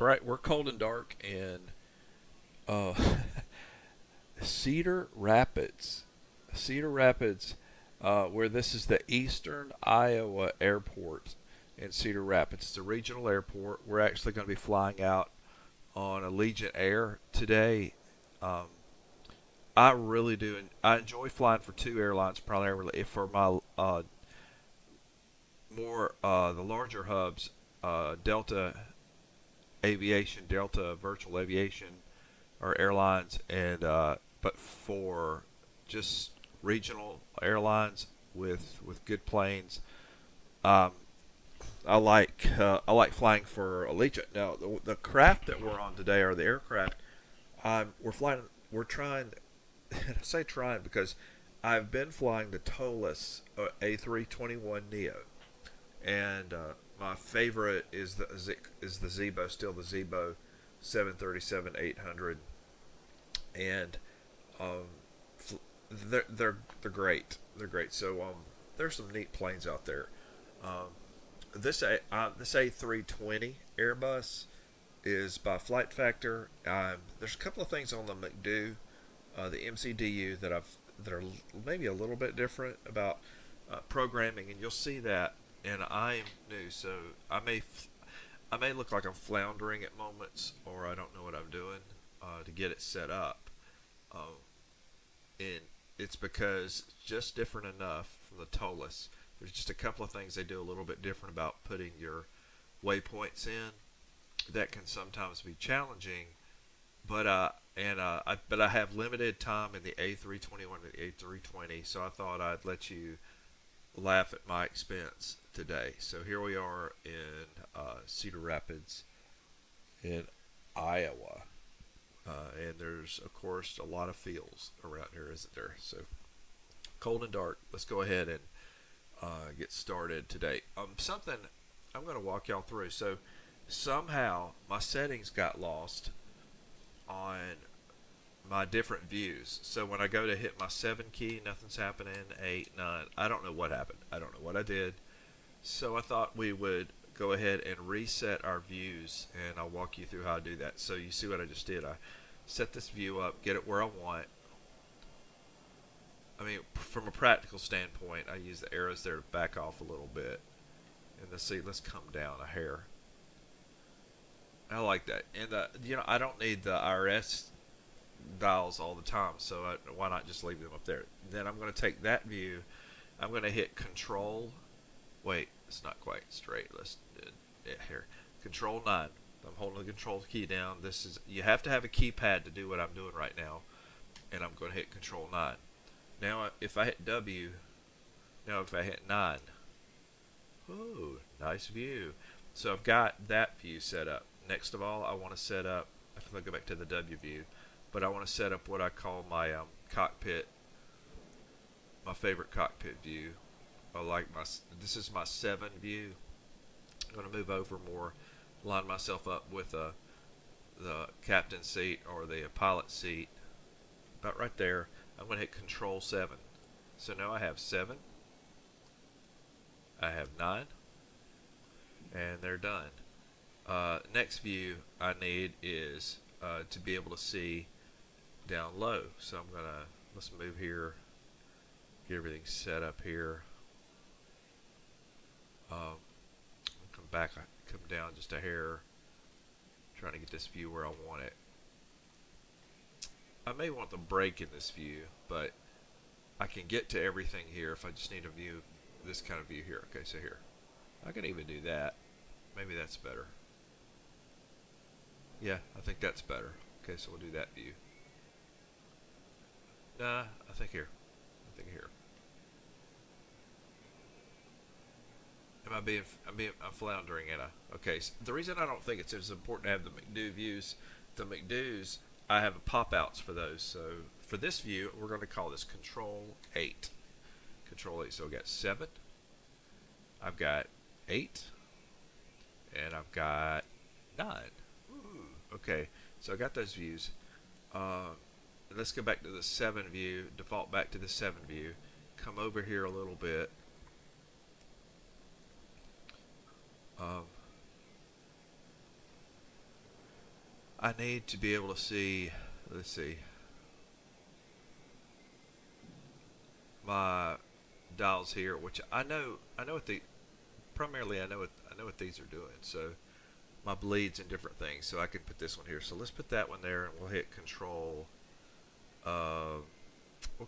All right, we're cold and dark in uh, Cedar Rapids. Cedar Rapids, where this is the Eastern Iowa Airport in Cedar Rapids. It's a regional airport. We're actually going to be flying out on Allegiant Air today. Um, I really do. I enjoy flying for two airlines primarily. If for my the larger hubs, Delta Aviation, Delta Virtual Aviation, or airlines, and but for just regional airlines with good planes, um, I like flying for Allegiant. Now the craft that we're on today, or the aircraft, we're flying. We're trying. I say trying because I've been flying the TOLUS A321 Neo, and my favorite is the Zebo, still the Zebo 737-800, and um, they're great. They're great. So there's some neat planes out there. Um, this A320 Airbus is by Flight Factor. There's a couple of things on the McDo, the MCDU that are maybe a little bit different about programming, and you'll see that. And I'm new, so I may look like I'm floundering at moments, or I don't know what I'm doing to get it set up. And it's because it's just different enough from the TOLUS. There's just a couple of things they do a little bit different about putting your waypoints in that can sometimes be challenging. But I have limited time in the A321 and the A320, so I thought I'd let you laugh at my expense today. So here we are in Cedar Rapids in Iowa. And there's, of course, a lot of fields around here, isn't there? So cold and dark. Let's go ahead and get started today. Something I'm going to walk y'all through. So somehow my settings got lost on my different views. So when I go to hit my 7 key, nothing's happening. 8, 9. I don't know what happened. I don't know what I did. So I thought we would go ahead and reset our views, and I'll walk you through how to do that. So you see what I just did. I set this view up, get it where I want. I mean, from a practical standpoint, I use the arrows there to back off a little bit. And let's come down a hair. I like that. And I don't need the IRS dials all the time, so why not just leave them up there? Then I'm going to take that view. I'm going to hit Control. Wait, it's not quite straight. Let's here. Control 9. I'm holding the Control key down. You have to have a keypad to do what I'm doing right now, and I'm going to hit Control 9. Now, if I hit W, if I hit 9, oh, nice view. So I've got that view set up. Next of all, I want to set up. I'm going to go back to the W view, but I want to set up what I call my cockpit, my favorite cockpit view. This is my 7 view. I'm going to move over more, line myself up with the captain seat or the pilot seat, about right there. I'm going to hit Control 7. So now I have 7, I have 9, and they're done. Next view I need is to be able to see down low. So let's move here, get everything set up here. Come back, come down just a hair, trying to get this view where I want it. I may want the brake in this view, but I can get to everything here if I just need a view, this kind of view here. Okay, so here, I can even do that. Maybe that's better. Yeah, I think that's better. Okay, so we'll do that view. Nah, I think here. I'm floundering in a. Okay, so the reason I don't think it's as important to have the McDo views, the McDo's, I have pop-outs for those. So for this view, we're going to call this Control 8. Control 8. So I've got 7, I've got 8, and I've got 9. Ooh, okay, so I got those views. Let's go back to the 7 view, default back to the 7 view. Come over here a little bit. I need to be able to see, let's see, my dials here, which I know what the, primarily I know what these are doing. So my bleeds and different things. So I can put this one here. So let's put that one there, and we'll hit Control. We'll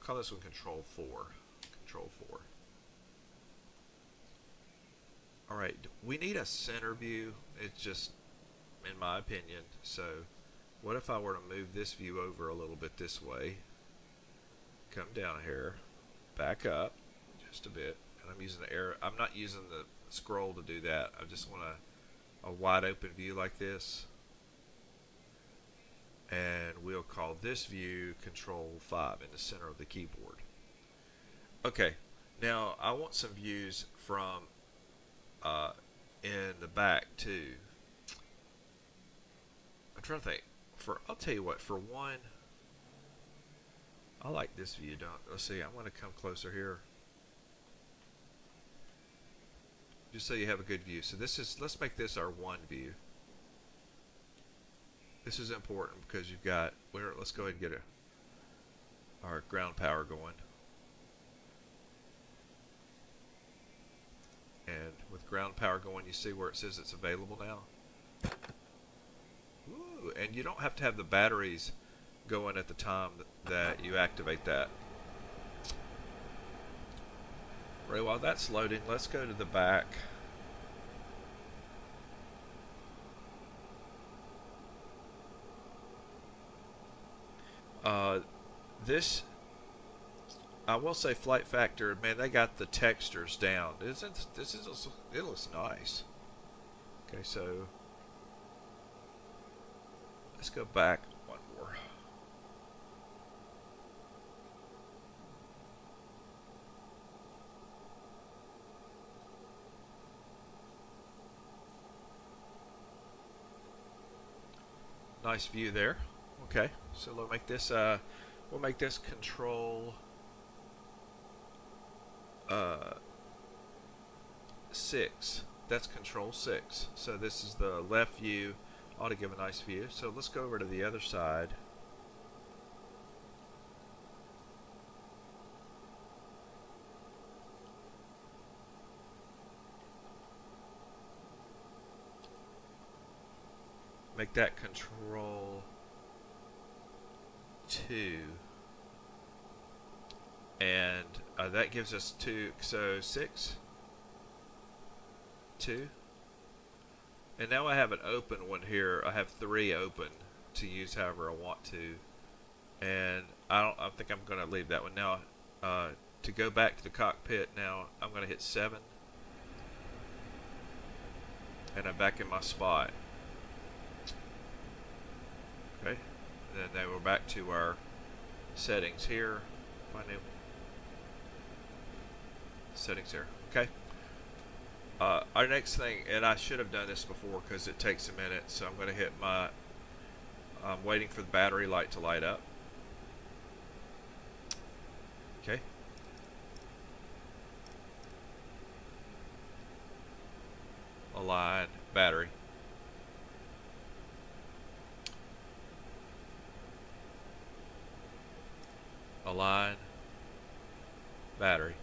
call this one Control 4. Control 4. All right, we need a center view. It's just, in my opinion. So what if I were to move this view over a little bit this way? Come down here, back up just a bit, and I'm using the arrow. I'm not using the scroll to do that. I just want a wide open view like this, and we'll call this view Control 5 in the center of the keyboard. Okay, now I want some views from in the back too. I'm trying to think. I'll tell you what. For one, I like this view. Let's see. I'm going to come closer here, just so you have a good view. So this is. Let's make this our one view. This is important because you've got. Let's go ahead and get our ground power going. And with ground power going, you see where it says it's available now. Ooh, and you don't have to have the batteries going at the time that you activate that. Right, while that's loading, let's go to the back. This, I will say, Flight Factor, man, they got the textures down. It looks nice. Okay, so let's go back one more. Nice view there. Okay, so we'll make this Control 6. That's Control 6. So this is the left view. Ought to give a nice view. So let's go over to the other side. Make that Control 2. And that gives us 2, so 6, 2. And now I have an open one here. I have 3 open to use however I want to. And I think I'm going to leave that one. Now, to go back to the cockpit, now I'm going to hit 7. And I'm back in my spot. Okay. And then we're back to our settings here. My new settings here. Okay. Our next thing, and I should have done this before because it takes a minute, so I'm going to hit my. I'm waiting for the battery light to light up. Okay. Align battery. Align battery.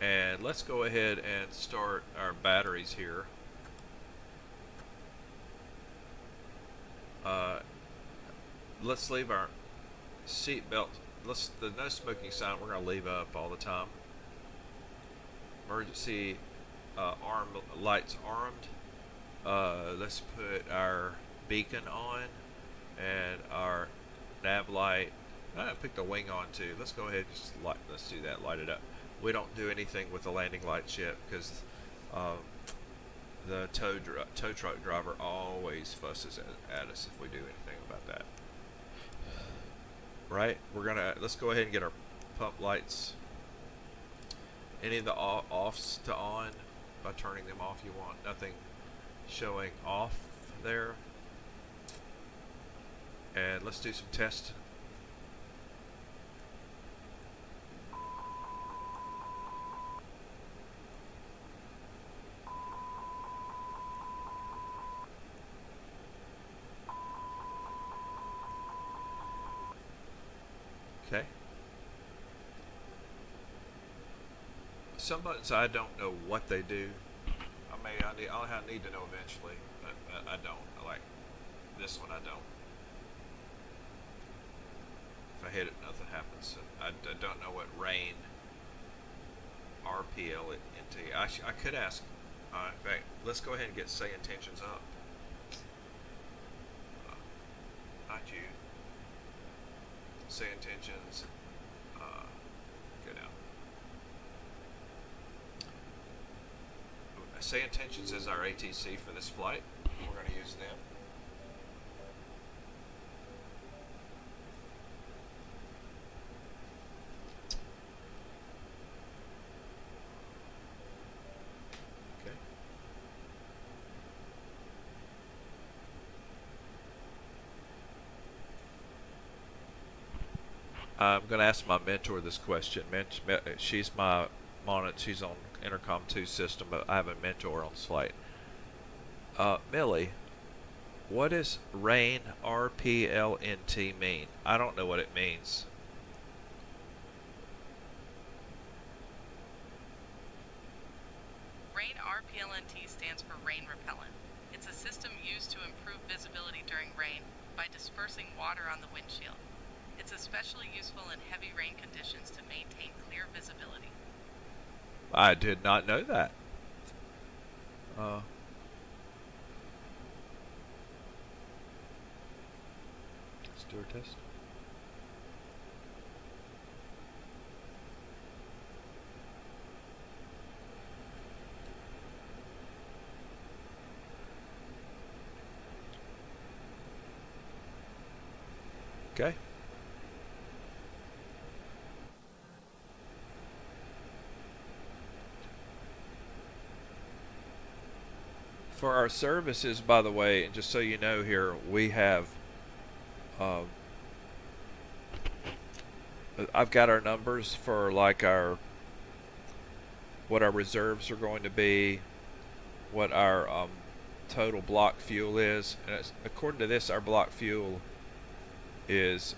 And let's go ahead and start our batteries here. Let's leave our seat belt. The no smoking sign we're going to leave up all the time. Emergency arm lights armed. Let's put our beacon on and our nav light. I picked the wing on too. Let's go ahead and just let's do that. Light it up. We don't do anything with the landing lights yet because the tow truck driver always fusses at us if we do anything about that. Right? Let's go ahead and get our pump lights. Any of the offs to on. By turning them off, you want nothing showing off there. And let's do some tests. Okay. Some buttons I don't know what they do. I'll need to know eventually, but I don't. Like this one, I don't. If I hit it, nothing happens. I don't know what rain RPLNT. I could ask. In fact, let's go ahead and get say intentions up. Not you. Say intentions. Go down. Say intentions is our ATC for this flight. We're going to use them. Okay. I'm going to ask my mentor this question. She's my monitor. She's on Intercom 2 system, but I have a mentor on this flight. Millie, what does rain RPLNT mean? I don't know what it means. Rain RPLNT stands for rain repellent. It's a system used to improve visibility during rain by dispersing water on the windshield. It's especially useful in heavy rain conditions to maintain clear visibility. I did not know that. Let's do a test. Okay. For our services, by the way, and just so you know here, we have I've got our numbers for like what our reserves are going to be, what our total block fuel is, and according to this, our block fuel is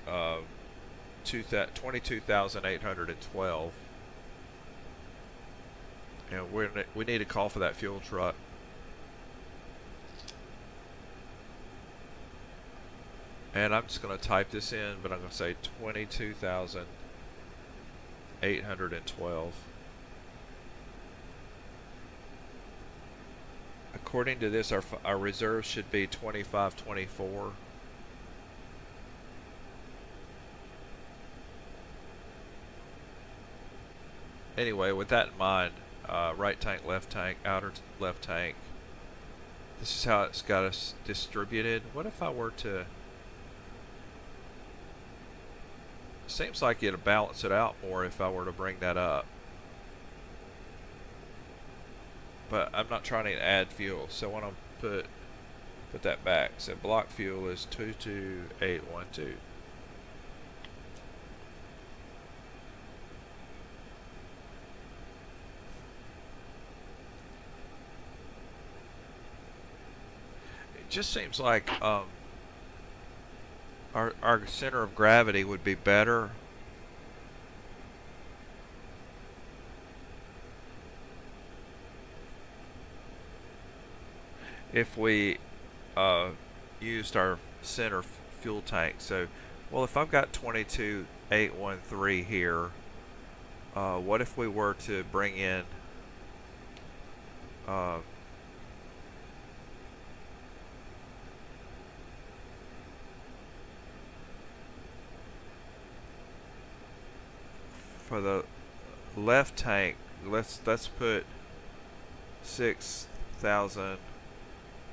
22,812, and we need a call for that fuel truck. And I'm just going to type this in, but I'm going to say 22,812. According to this, our reserves should be 2524. Anyway, with that in mind, right tank, left tank, outer left tank. This is how it's got us distributed. What if I were to... Seems like it'll balance it out more if I were to bring that up. But I'm not trying to add fuel, so I want to put that back. So block fuel is 22812. It just seems like our center of gravity would be better if we used our center fuel tank. So, well, if I've got 22,813 here, what if we were to bring in for the left tank, let's put 6,000.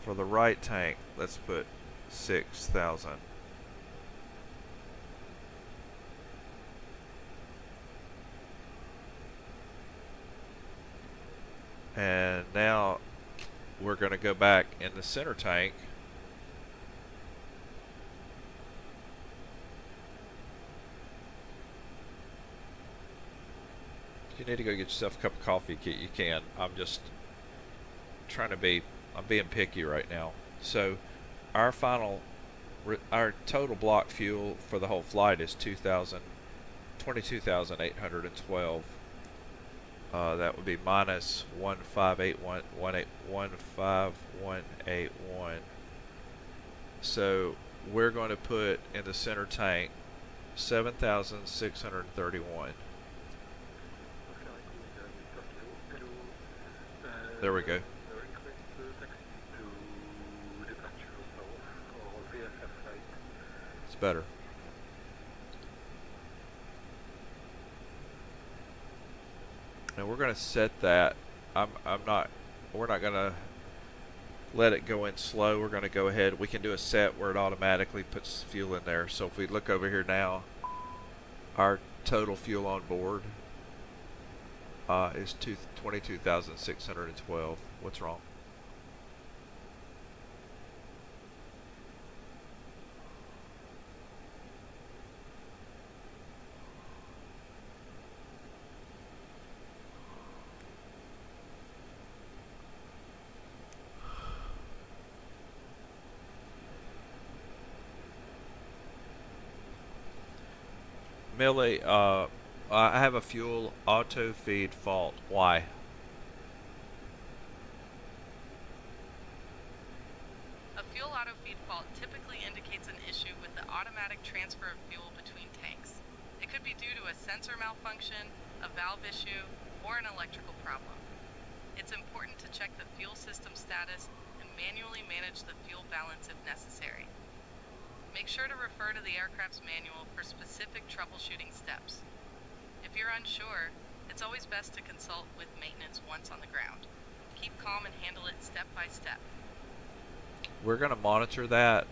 For the right tank, let's put 6,000. And now we're going to go back in the center tank. If you need to go get yourself a cup of coffee, you can. I'm just trying to be... I'm being picky right now. So our total block fuel for the whole flight is 2,000 22,812. That would be minus 1581181. So we're going to put in the center tank 7,631. There we go. It's better. And we're going to set that. We're not going to let it go in slow. We're going to go ahead. We can do a set where it automatically puts fuel in there. So if we look over here now, our total fuel on board is 22,612. What's wrong? Millie, I have a fuel auto feed fault. Why? A fuel auto feed fault typically indicates an issue with the automatic transfer of fuel between tanks. It could be due to a sensor malfunction, a valve issue, or an electrical problem. It's important to check the fuel system status and manually manage the fuel balance if necessary. Make sure to refer to the aircraft's manual for specific troubleshooting steps. If you're unsure, it's always best to consult with maintenance once on the ground. Keep calm and handle it step by step. We're going to monitor that.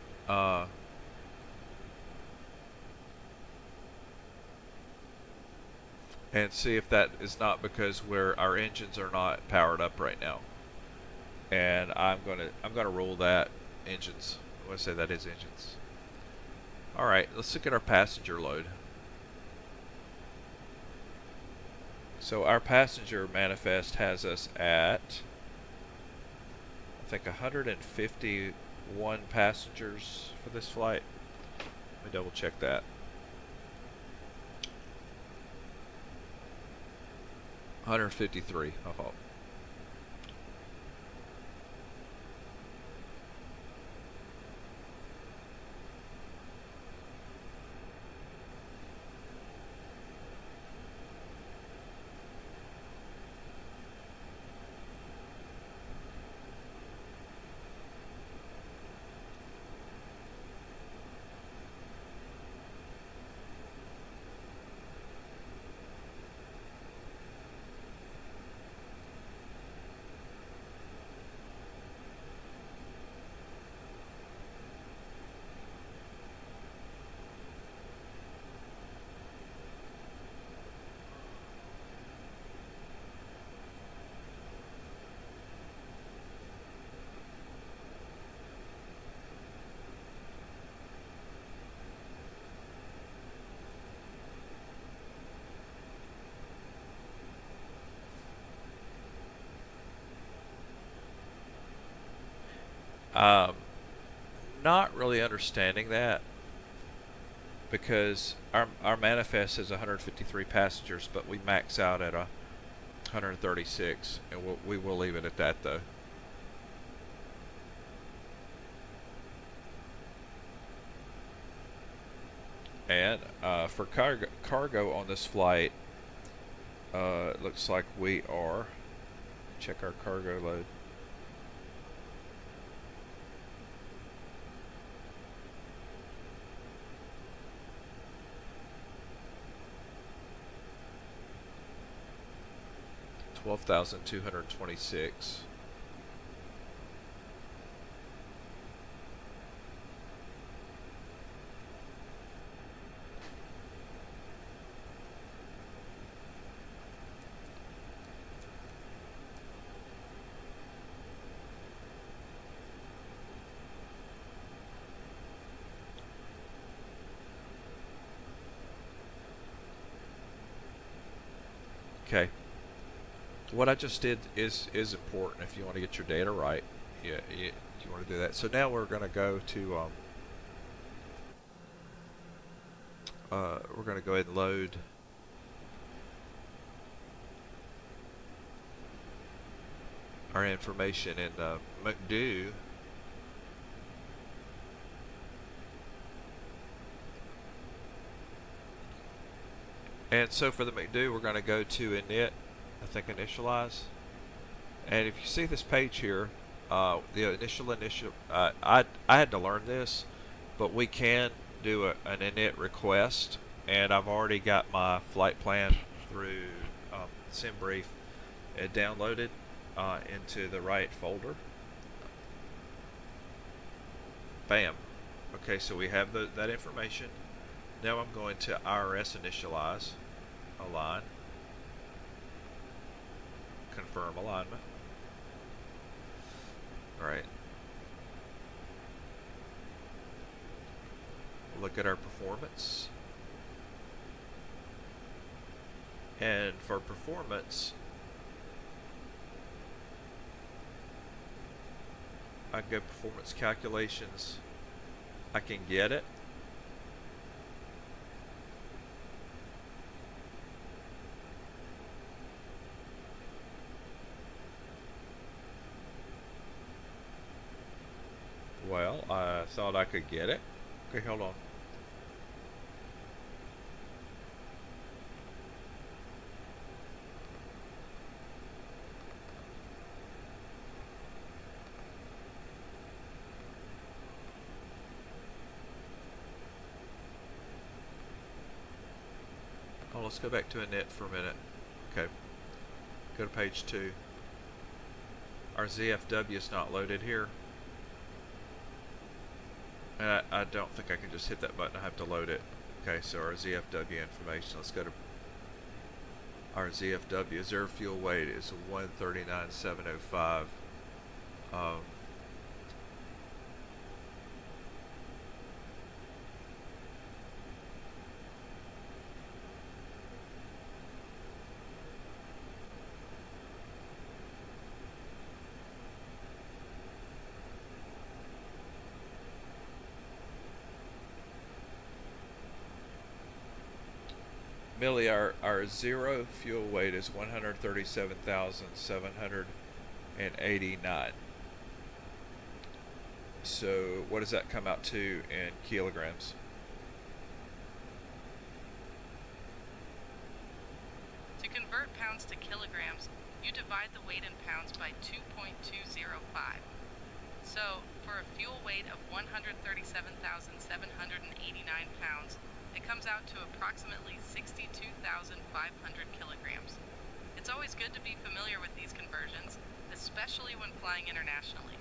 And see if that is not because our engines are not powered up right now. And I'm gonna rule that engines. I'm gonna say that is engines. All right, let's look at our passenger load. So our passenger manifest has us at, I think, 151 passengers for this flight. Let me double check that. 153, I thought. Not really understanding that, because our manifest says 153 passengers, but we max out at 136, and we will leave it at that though. And for cargo on this flight, it looks like we are, check our cargo load. $12,226. Okay. What I just did is important if you want to get your data right. Yeah, you want to do that. So now we're going to go to we're going to go ahead and load our information in the McDo. And so for the McDo, we're going to go to init, I think initialize. And if you see this page here, the initial, I had to learn this, but we can do an init request, and I've already got my flight plan through SimBrief downloaded into the right folder. Bam. Okay, so we have that information. Now I'm going to IRS initialize, align, confirm alignment. All right. Look at our performance. And for performance, I can go performance calculations. I can get it. Well, I thought I could get it. Okay, hold on. Oh, let's go back to init for a minute. Okay. Go to page 2. Our ZFW is not loaded here. And I don't think I can just hit that button. I have to load it. Okay, so our ZFW information. Let's go to our ZFW. Zero fuel weight is 139,705. Millie, our zero fuel weight is 137,789. So what does that come out to in kilograms? To convert pounds to kilograms, you divide the weight in pounds by 2.205. So, for a fuel weight of 137,789 pounds, it comes out to approximately 62,500 kilograms. It's always good to be familiar with these conversions, especially when flying internationally.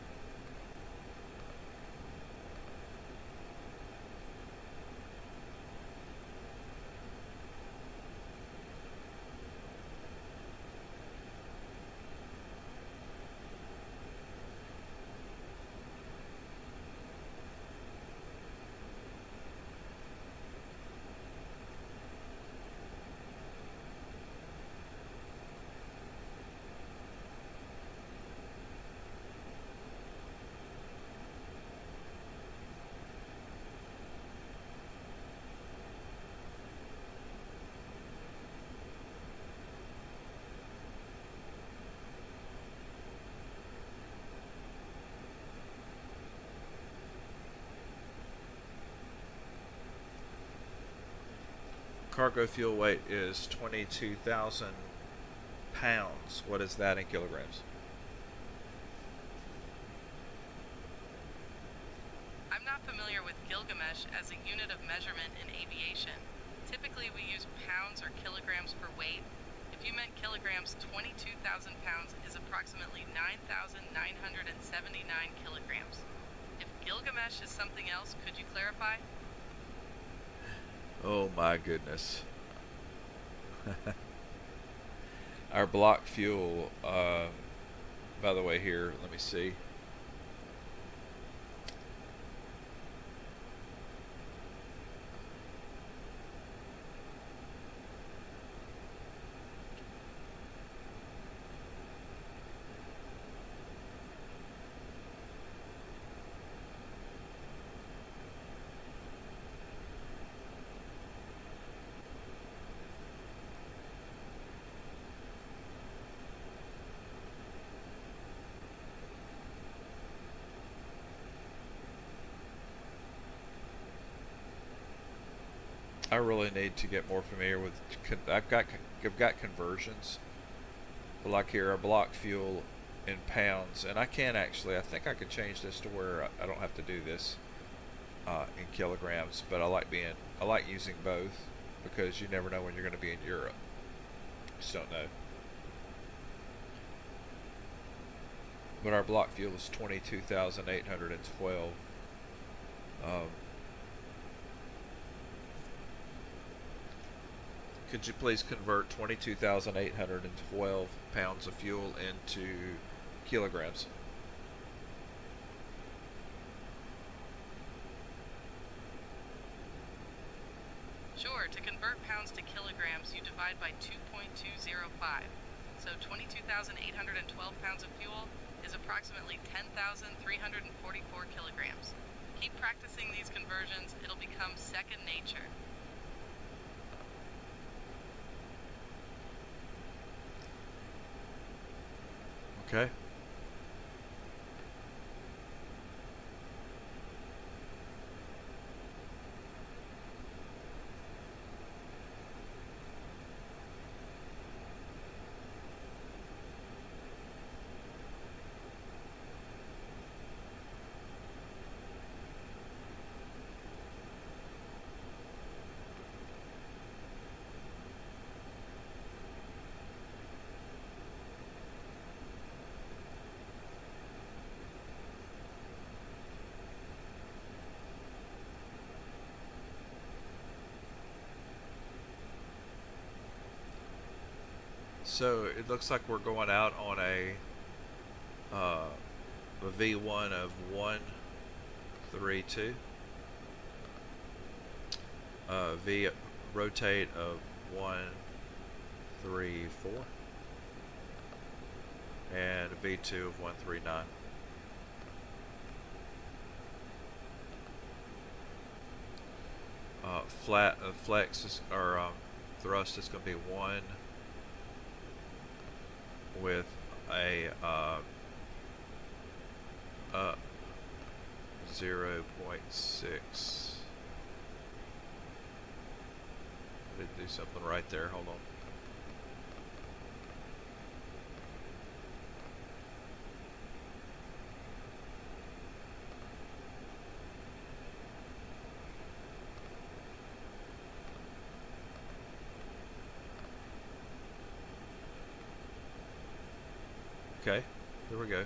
Cargo fuel weight is 22,000 pounds. What is that in kilograms? I'm not familiar with Gilgamesh as a unit of measurement in aviation. Typically we use pounds or kilograms for weight. If you meant kilograms, 22,000 pounds is approximately 9,979 kilograms. If Gilgamesh is something else, could you clarify? Oh my goodness. Our block fuel, by the way here, let me see. I really need to get more familiar with. I've got conversions. Like here, I block fuel in pounds, and I can actually. I think I could change this to where I don't have to do this in kilograms. But I like using both because you never know when you're going to be in Europe. Just don't know. But our block fuel is 22,812. Could you please convert 22,812 pounds of fuel into kilograms? Sure, to convert pounds to kilograms, you divide by 2.205. So 22,812 pounds of fuel is approximately 10,344 kilograms. Keep practicing these conversions, it'll become second nature. Okay. So it looks like we're going out on a V1 of 132. V rotate of 134. And a V2 of 139. Flex is, or thrust is going to be 1 with a 0.6. I did do something right there. Hold on. Okay, here we go.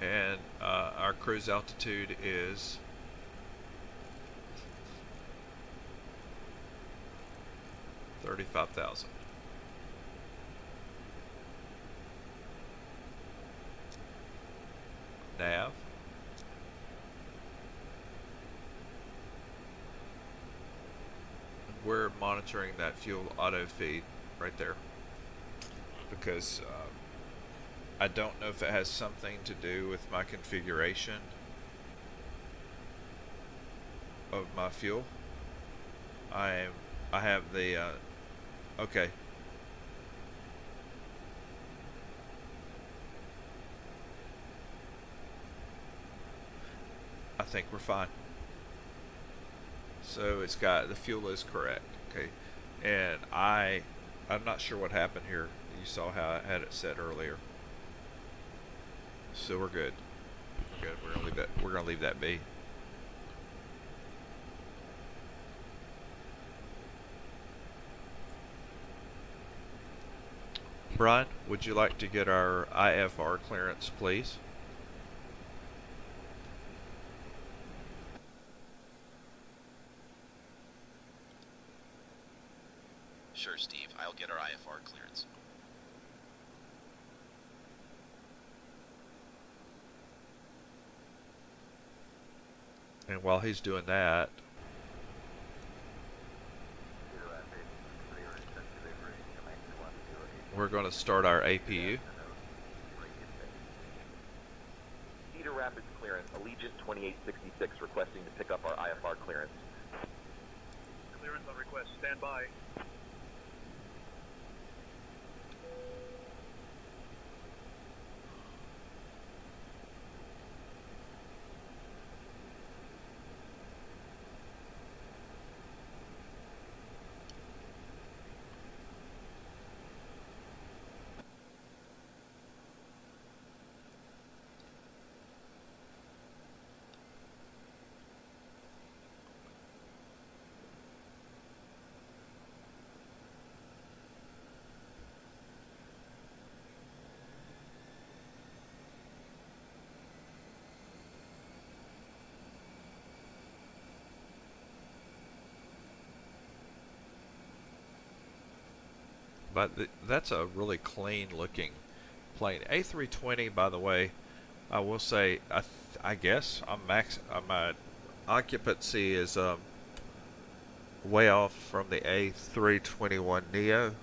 And our cruise altitude is 35,000. Nav. We're monitoring that fuel auto feed right there because I don't know if it has something to do with my configuration of my fuel. I have the okay. I think we're fine. So it's got the fuel is correct. Okay. And I'm not sure what happened here. You saw how I had it set earlier. So we're good. We're good. We're gonna leave that be. Brian, would you like to get our IFR clearance, please? Sure, Steve. I'll get our IFR clearance. And while he's doing that, we're going to start our APU. rapids clearance. Allegiant 2866 requesting to pick up our IFR clearance. Clearance on request. Stand by. But that's a really clean looking plane. A320, by the way, I will say, I guess my occupancy is way off from the A321 Neo.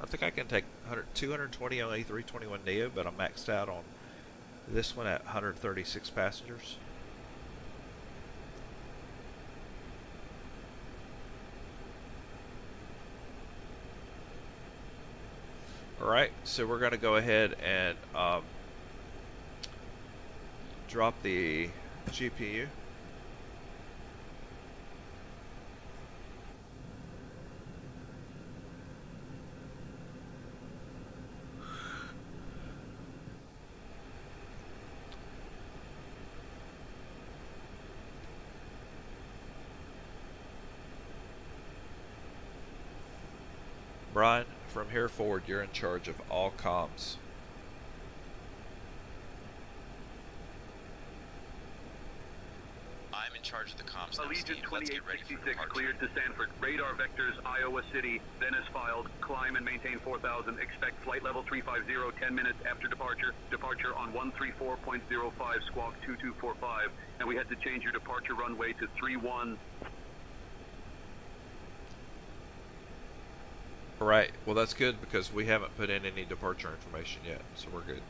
I think I can take 220 on A321 Neo, but I'm maxed out on this one at 136 passengers. Alright, so we're going to go ahead and drop the GPU. Brian, from here forward, you're in charge of all comms. I'm in charge of the comms now, Allegiant Steve. Let's get ready for 2866 departure. cleared to Sanford. Radar vectors, Iowa City. Then is filed. Climb and maintain 4,000. Expect flight level 350 10 minutes after departure. Departure on 134.05 squawk 2245. And we had to change your departure runway to 31. Alright, well that's good because we haven't put in any departure information yet, so we're good.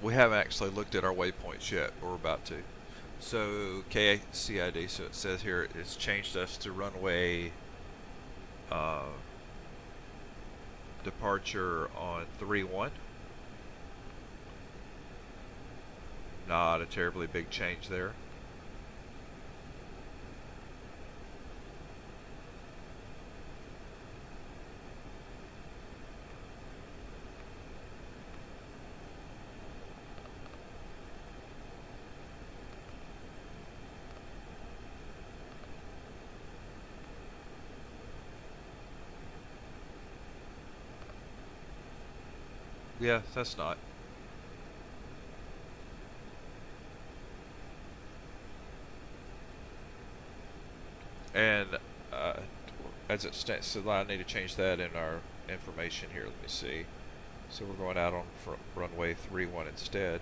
We haven't actually looked at our waypoints yet, but we're about to. So KCID, so it says here it's changed us to runway departure on 31. Not a terribly big change there. Yeah, that's not. And as it stands, so I need to change that in our information here. Let me see. So we're going out on runway 31 instead.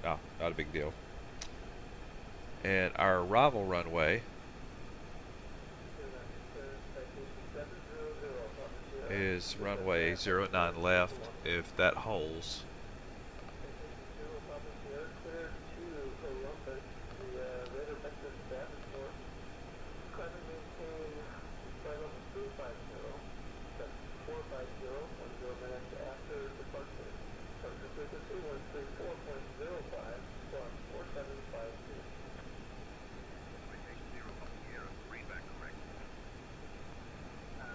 No, not a big deal. And our arrival runway is runway 09 left. If that holds,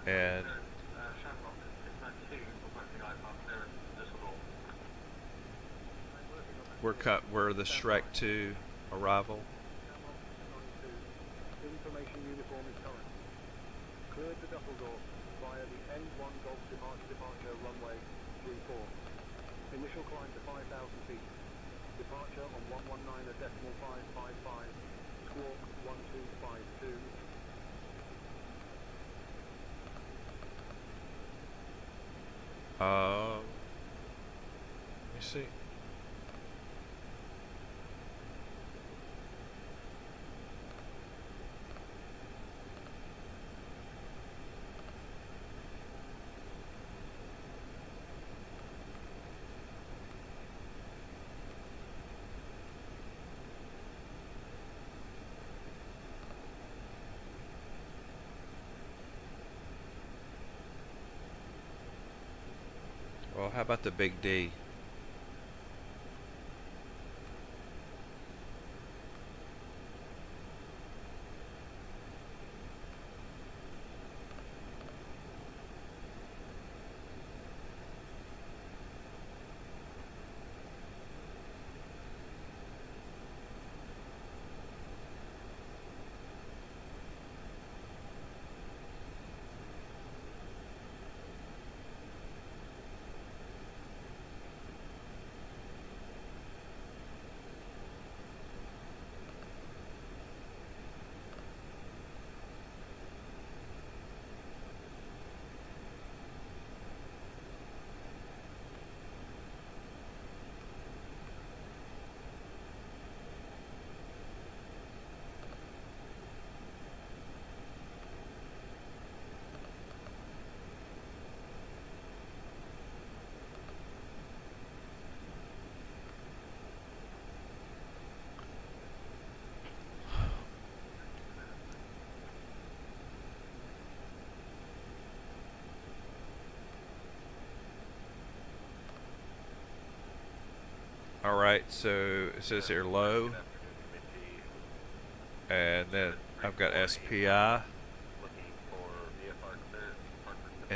and we're the Shrek 2 arrival. Information uniform is current. Cleared the Dusseldorf via the N1 Golf departure runway 34. Initial climb to 5,000 feet. Departure on 119.555, squawk 1252. Let me see. Well, how about the big D? Alright, so it says here low, and then I've got SPI, and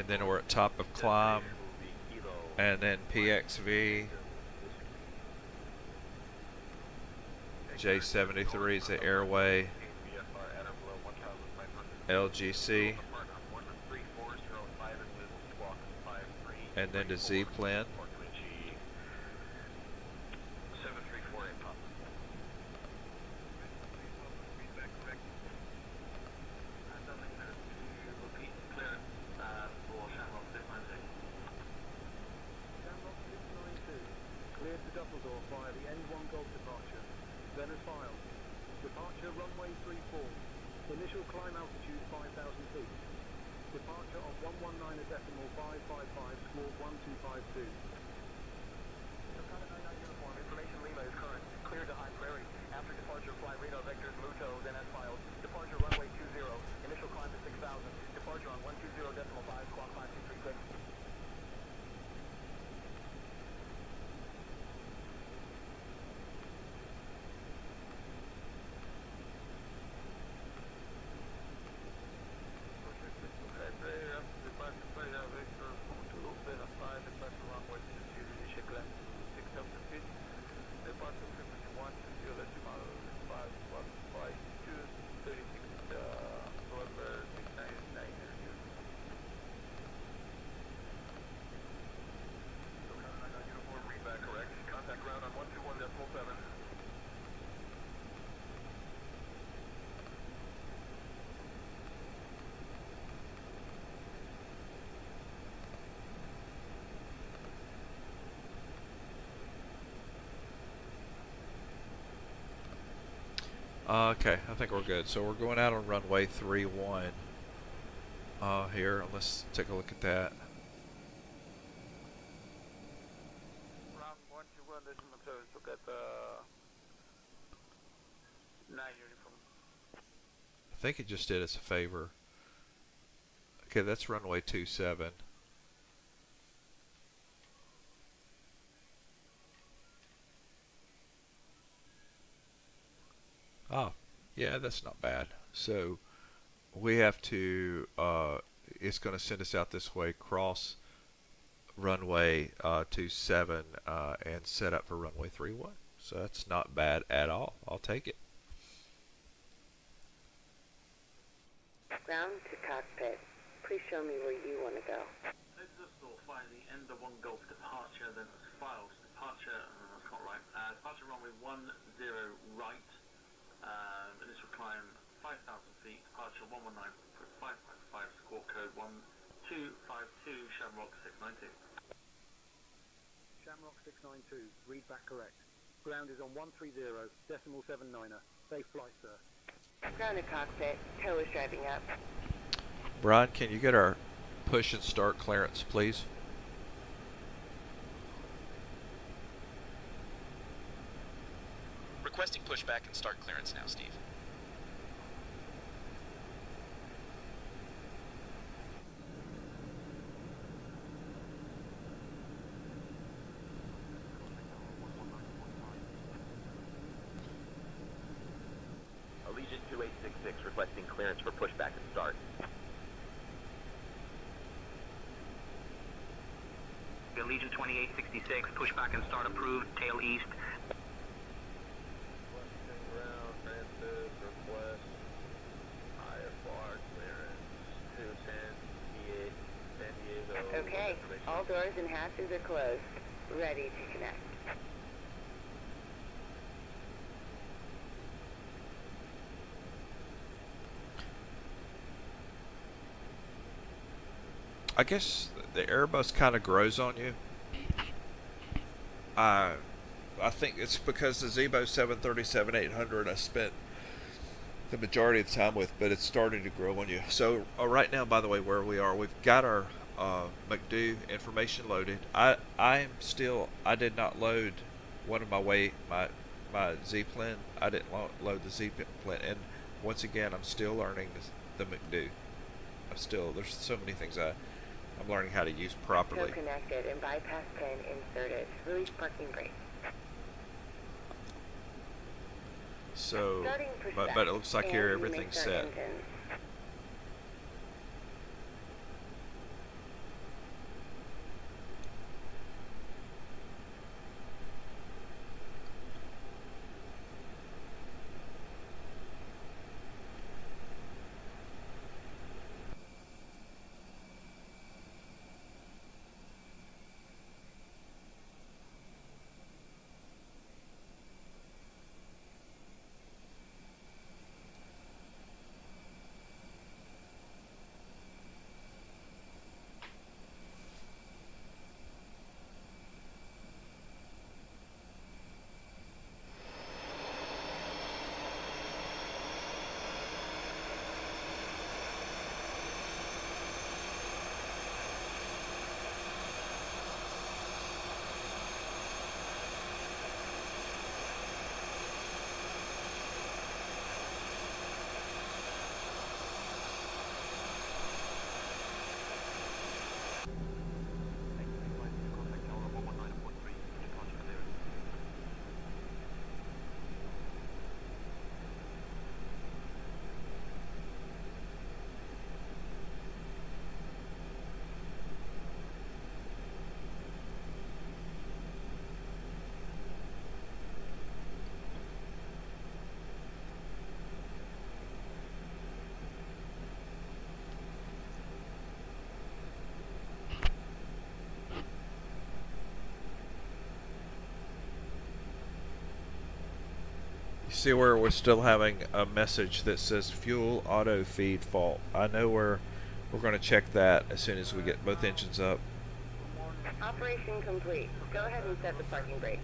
then we're at top of climb, and then PXV, J73 is the airway, LGC, and then the Z-plane. Initial climb altitude 5,000 feet. Departure on 119.555, squawk 1252. Uniform, information Lima is current. Cleared to high prairie. After departure, fly radar vectors Muto, then as filed. Departure runway 20. Initial climb to 6,000. Departure on 120.5, squawk 5236. Okay, I think we're good. So we're going out on runway 31 here. Let's take a look at that. Look at the 9 uniform. I think it just did us a favor. Okay, that's runway 27. Oh, yeah, that's not bad. So we have to, it's going to send us out this way, cross runway 27 and set up for runway 31. So that's not bad at all. I'll take it. Ground to cockpit. Please show me where you want to go. Exit or fly the end of 1 Gulf departure, then as filed. Departure, that's not right. Departure runway Knock 692. Read back correct. Ground is on 130.79er. Safe flight, sir. Ground to cockpit. Tow is driving up. Brian, can you get our push and start clearance, please? Requesting pushback and start clearance now, Steve. Allegiant 2866 requesting clearance for pushback and start. Allegiant 2866, pushback and start approved, tail east. Ground transit request IFR clearance 210 San Diego. Okay. All doors and hatches are closed. Ready to connect. I guess the Airbus kind of grows on you. I think it's because the Zebo 737-800 I spent the majority of the time with, but it's starting to grow on you. So right now, by the way, where we are, we've got our McDo information loaded. I did not load one of my Z-Plane. I didn't load the Z-Plane, and once again, I'm still learning the McDo. There's so many things I'm learning how to use properly. Tow connected and bypass pin inserted. Release parking brake. So, Starting pushback. but it looks like here And you may everything's start set. engines. See where we're still having a message that says fuel auto feed fault. I know we're going to check that as soon as we get both engines up. Operation complete. Go ahead and set the parking brake.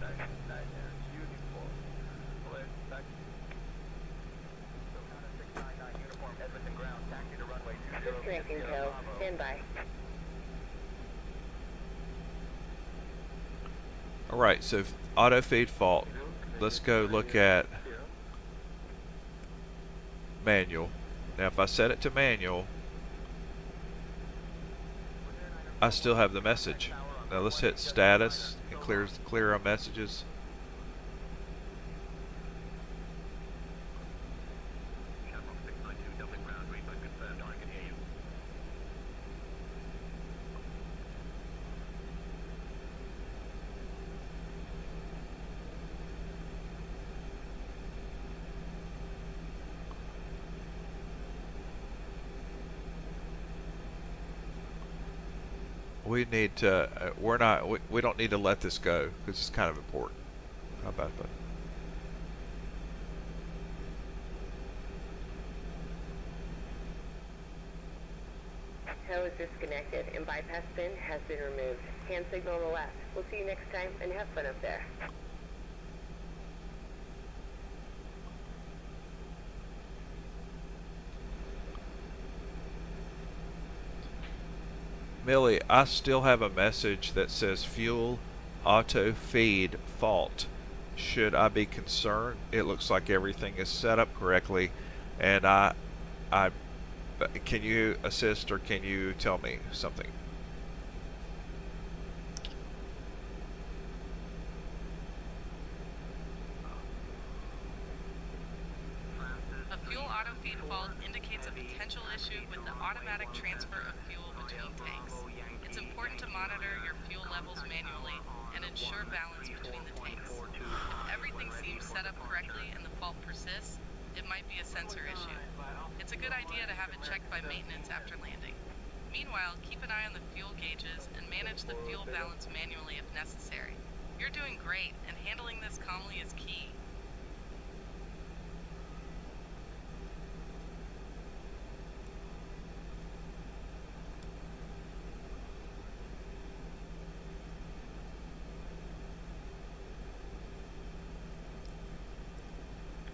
Disconnecting tow. Stand by. Alright, so auto feed fault. Let's go look at manual. Now if I set it to manual, I still have the message. Now let's hit status and clear our messages. We need to, we don't need to let this go because it's kind of important. How about that? Tow is disconnected and bypass bin has been removed. Hand signal on the left. We'll see you next time and have fun up there. Millie, I still have a message that says fuel auto feed fault. Should I be concerned? It looks like everything is set up correctly, and can you assist or can you tell me something? A fuel auto feed fault indicates a potential issue with the automatic transfer of fuel between tanks. It's important to monitor your fuel levels manually and ensure balance between the tanks. If everything seems set up correctly and the fault persists, it might be a sensor issue. It's a good idea to have it checked by maintenance after landing. Meanwhile, keep an eye on the fuel gauges and manage the fuel balance manually if necessary. You're doing great, and handling this calmly is key.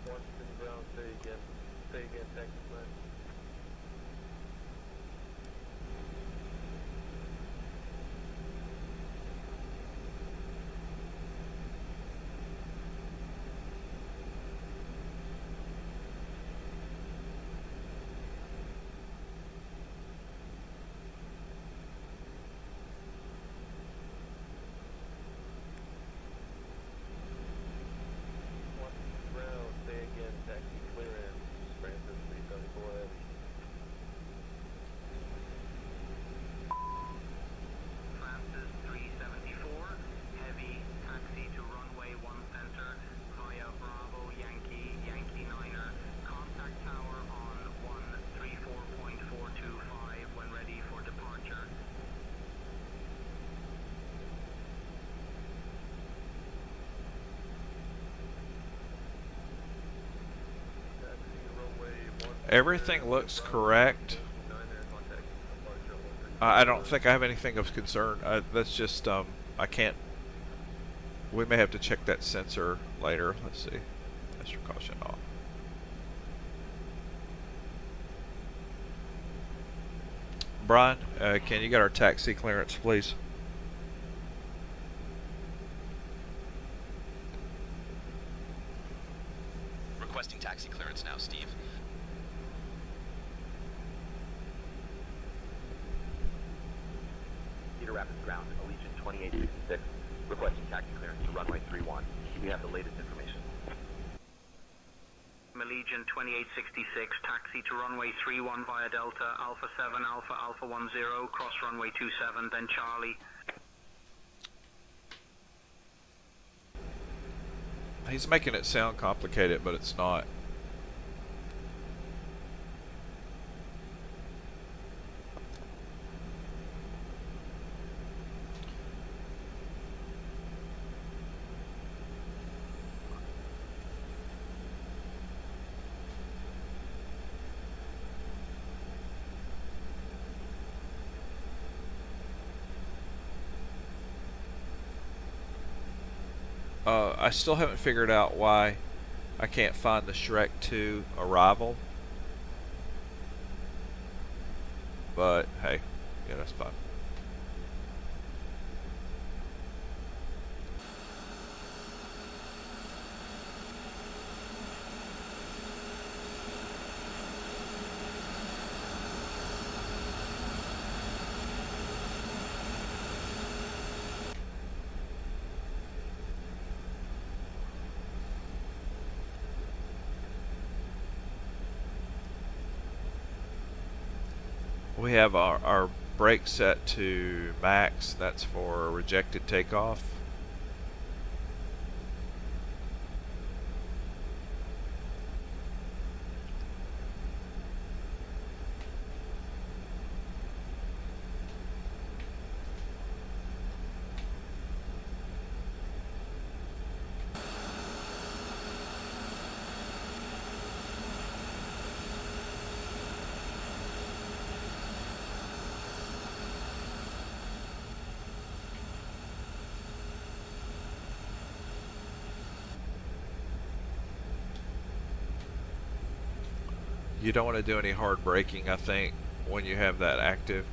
Washington Brown, say again, Texas line. Washington Brown, say again, taxi clearance, Francis 374 heavy. Francis 374, heavy, taxi to runway 1 center, via Bravo Yankee, Yankee 9er, contact tower on 134.425 when ready for departure. Taxi runway 1. Everything looks correct. 9er, contact departure 134. I don't think I have anything of concern. That's just I can't. We may have to check that sensor later. Let's see. Extra caution off. Brian, can you get our taxi clearance, please? Requesting taxi clearance now, Steve. Cedar Rapids ground, Allegiant 2866, requesting taxi clearance to runway 31. We have the latest information. Allegiant 2866, taxi to runway 31 via Delta, Alpha 7, Alpha, Alpha 10, cross runway 27, then Charlie. He's making it sound complicated, but it's not. I still haven't figured out why I can't find the Shrek 2 arrival. But hey, yeah, that's fine. We have our brake set to max. That's for rejected takeoff. You don't want to do any hard braking, I think, when you have that active.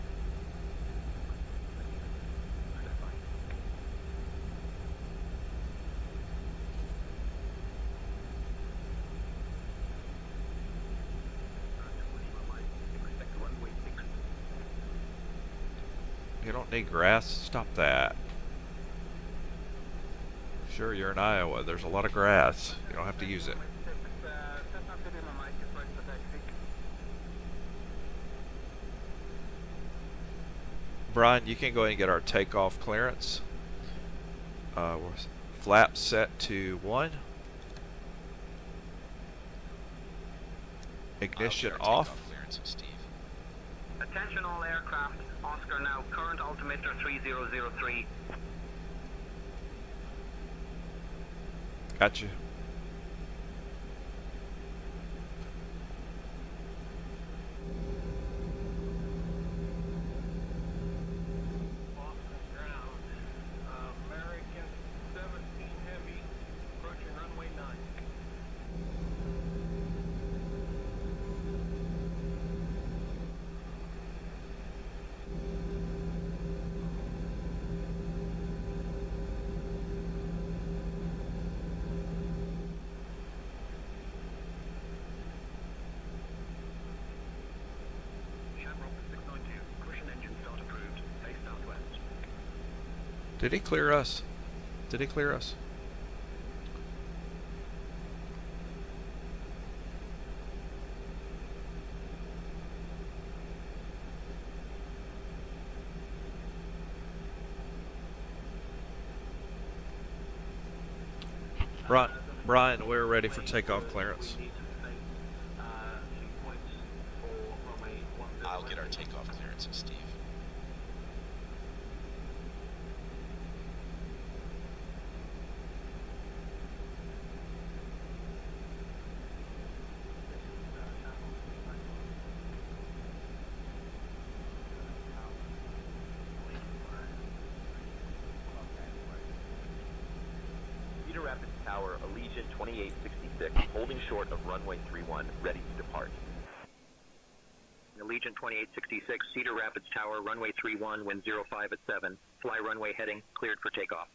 You don't need grass. Stop that. Sure, you're in Iowa. There's a lot of grass. You don't have to use it. Brian, you can go ahead and get our takeoff clearance. We're flaps set to 1. Ignition off. Attention all aircraft. Oscar now. Current altimeter 3003. Gotcha. American 17 Heavy, approaching runway 9. Did he clear us? Did he clear us? Brian, we're ready for takeoff clearance. I'll get our takeoff clearances, Steve. Cedar Rapids Tower, Allegiant 2866, holding short of runway 31, ready to depart. Allegiant 2866, Cedar Rapids Tower, runway 31, wind 05 at 7. Fly runway heading, cleared for takeoff.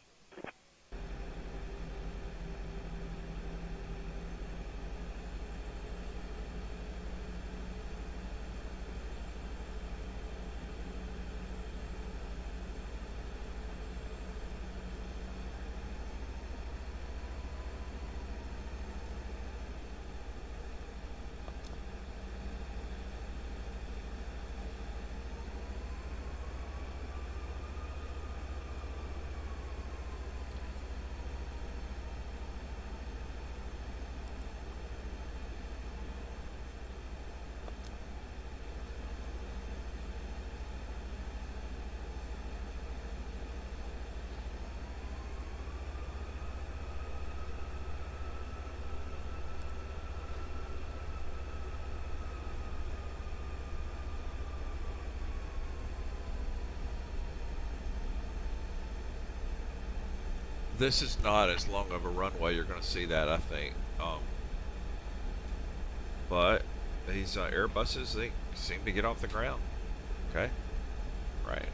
This is not as long of a runway. You're going to see that, I think. But these Airbuses, they seem to get off the ground. Okay. Right.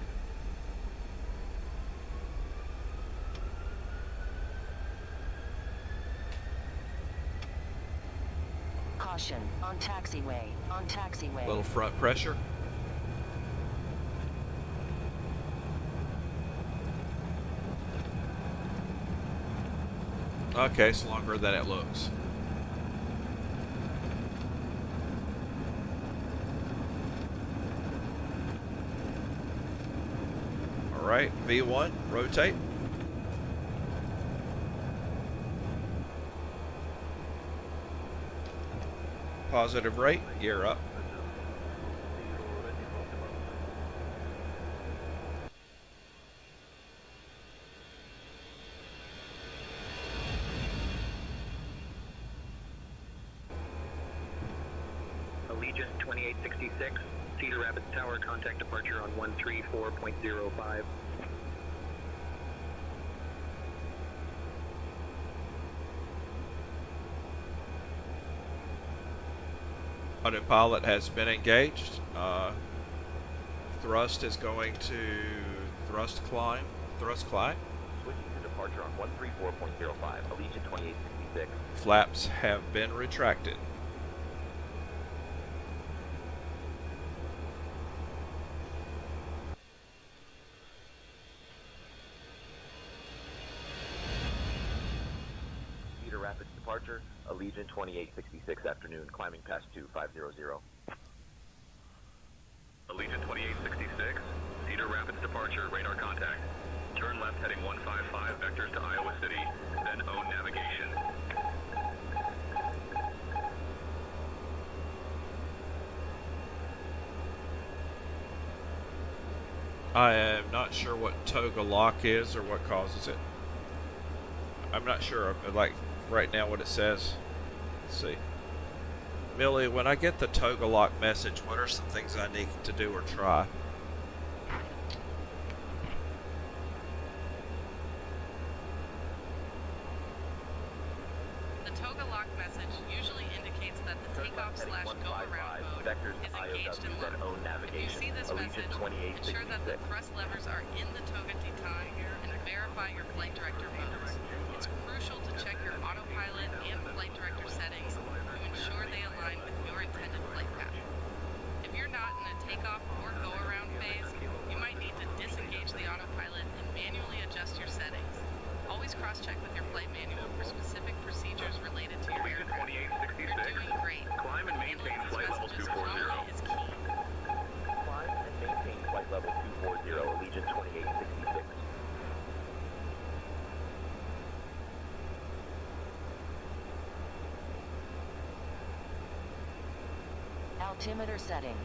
Caution, on taxiway, on taxiway. Little front pressure. Okay, it's longer than it looks. All right, V1, rotate. Positive rate, gear up. Allegiant 2866, Cedar Rapids Tower, contact departure on 134.05. Autopilot has been engaged. Thrust is going to thrust climb. Thrust climb. Switching to departure on 134.05, Allegiant 2866. Flaps have been retracted. Cedar Rapids departure, Allegiant 2866 afternoon, climbing past 2500. Allegiant 2866, Cedar Rapids departure, radar contact. Turn left heading 155, vectors to Iowa City, then own navigation. I am not sure what toga lock is or what causes it. I'm not sure, like, right now what it says. Let's see. Millie, when I get the toga lock message, what are some things I need to do or try? The toga lock message usually indicates that the takeoff/go-around mode is engaged and locked. If you see this message, ensure that the thrust levers are in the toga deton and verify your flight director modes. It's crucial to check your autopilot and flight director settings to ensure they align with your intended flight path. If you're not in a takeoff or go-around phase, you might need to disengage the autopilot and manually adjust your settings. Always cross-check with your flight manual for specific procedures related to your Allegiant aircraft. 2866, You're doing great. climb and maintain Handling these flight level messages 240. calmly is key. Climb and maintain flight level 240, Allegiant 2866. Altimeter setting.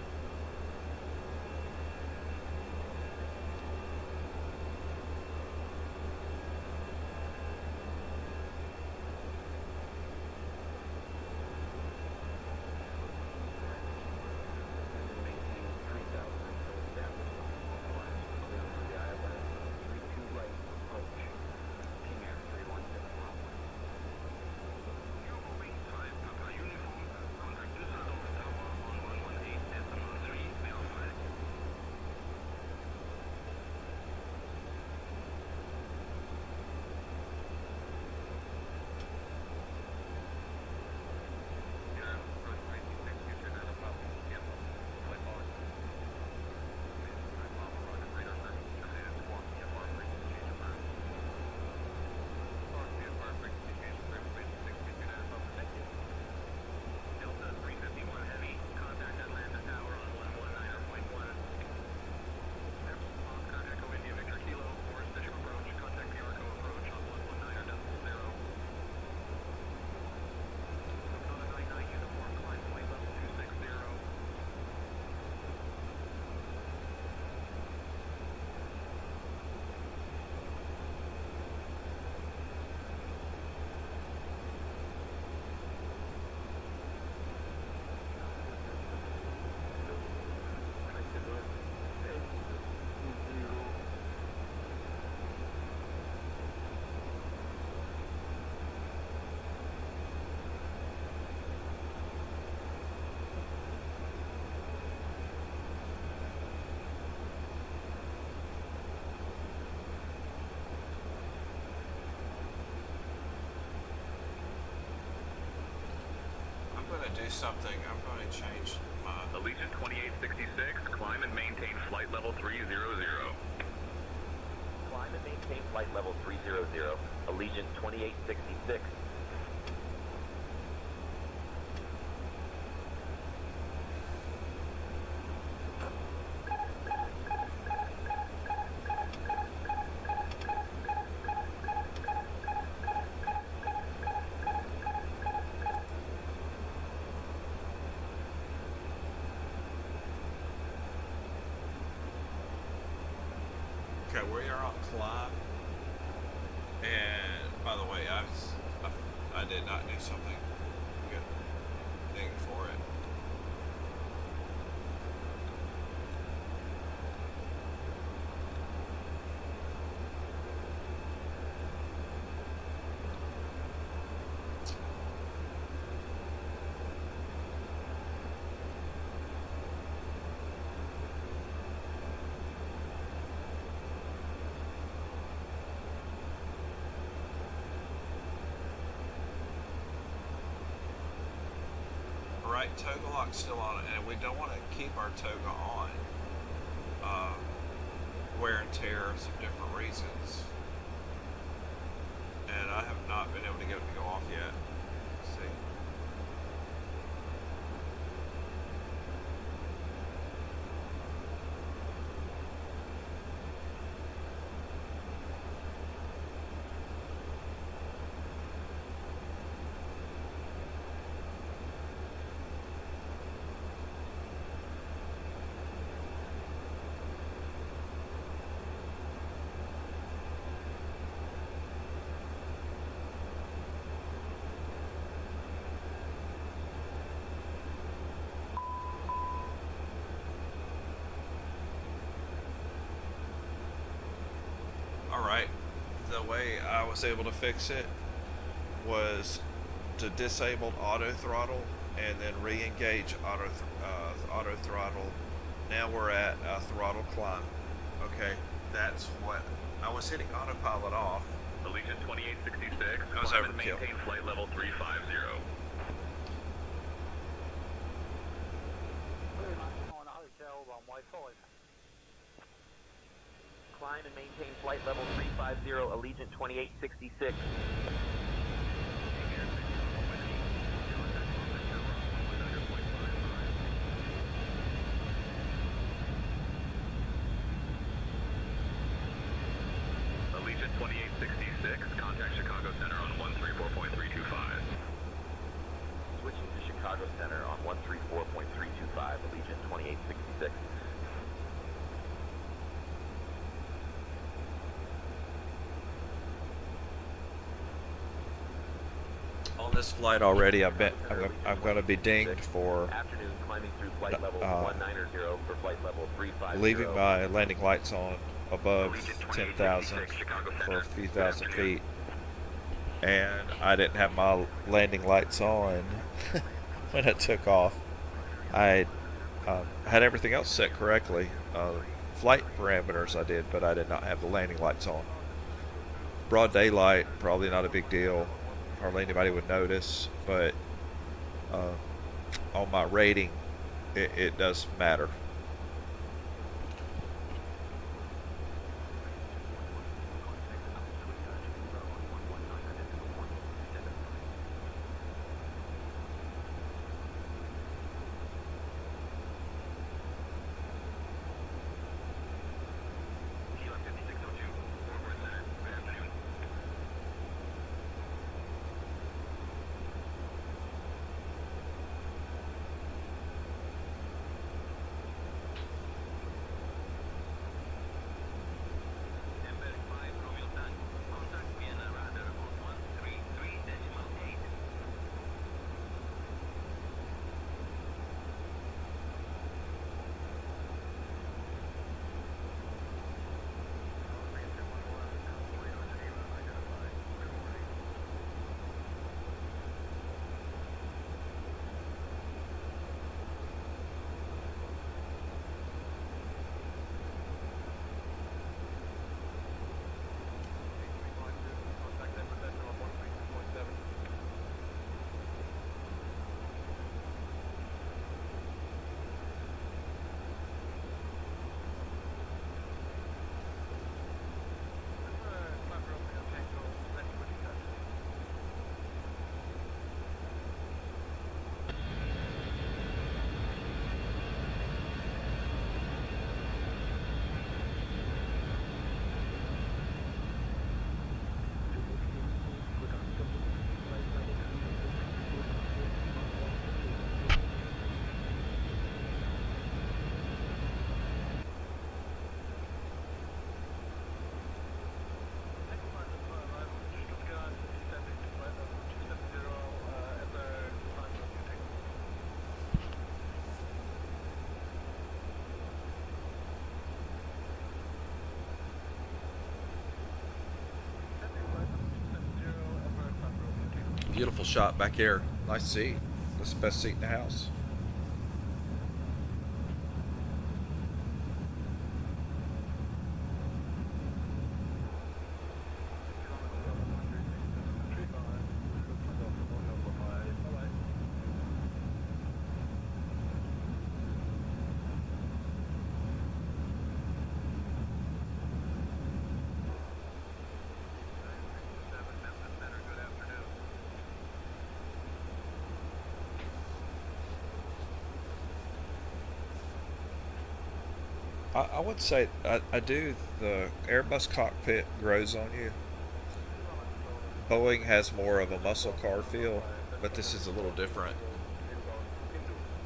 I'm going to do something. I'm going to change my... Allegiant 2866, climb and maintain flight level 300. Climb and maintain flight level 300, Allegiant 2866. Okay, we are on climb. And by the way, I did not do something good thing for it. right, toga lock's still on, and we don't want to keep our toga on. Wear and tear, some different reasons. And I have not been able to get it to go off yet. Let's see. Alright, the way I was able to fix it was to disable auto throttle and then re-engage auto throttle. Now we're at throttle climb. Okay, that's what I was hitting autopilot off. Allegiant 2866, I was climb and overkill. maintain flight level 350. Climb and maintain flight level 350, Allegiant 2866. Allegiant 2866, contact Chicago Center on 134.325. Switching to Chicago Center on 134.325, Allegiant 2866. On this flight already, I'm going to be dinged for Afternoon, climbing through flight level 190 for flight level 350. leaving my landing lights on above 10,000 for a few thousand feet. And I didn't have my landing lights on when it took off. I had everything else set correctly. Flight parameters I did, but I did not have the landing lights on. Broad daylight, probably not a big deal. Hardly anybody would notice, but on my rating, it does matter. Beautiful shot back here. Nice seat. That's the best seat in the house. I would say I do. The Airbus cockpit grows on you. Boeing has more of a muscle car feel, but this is a little different.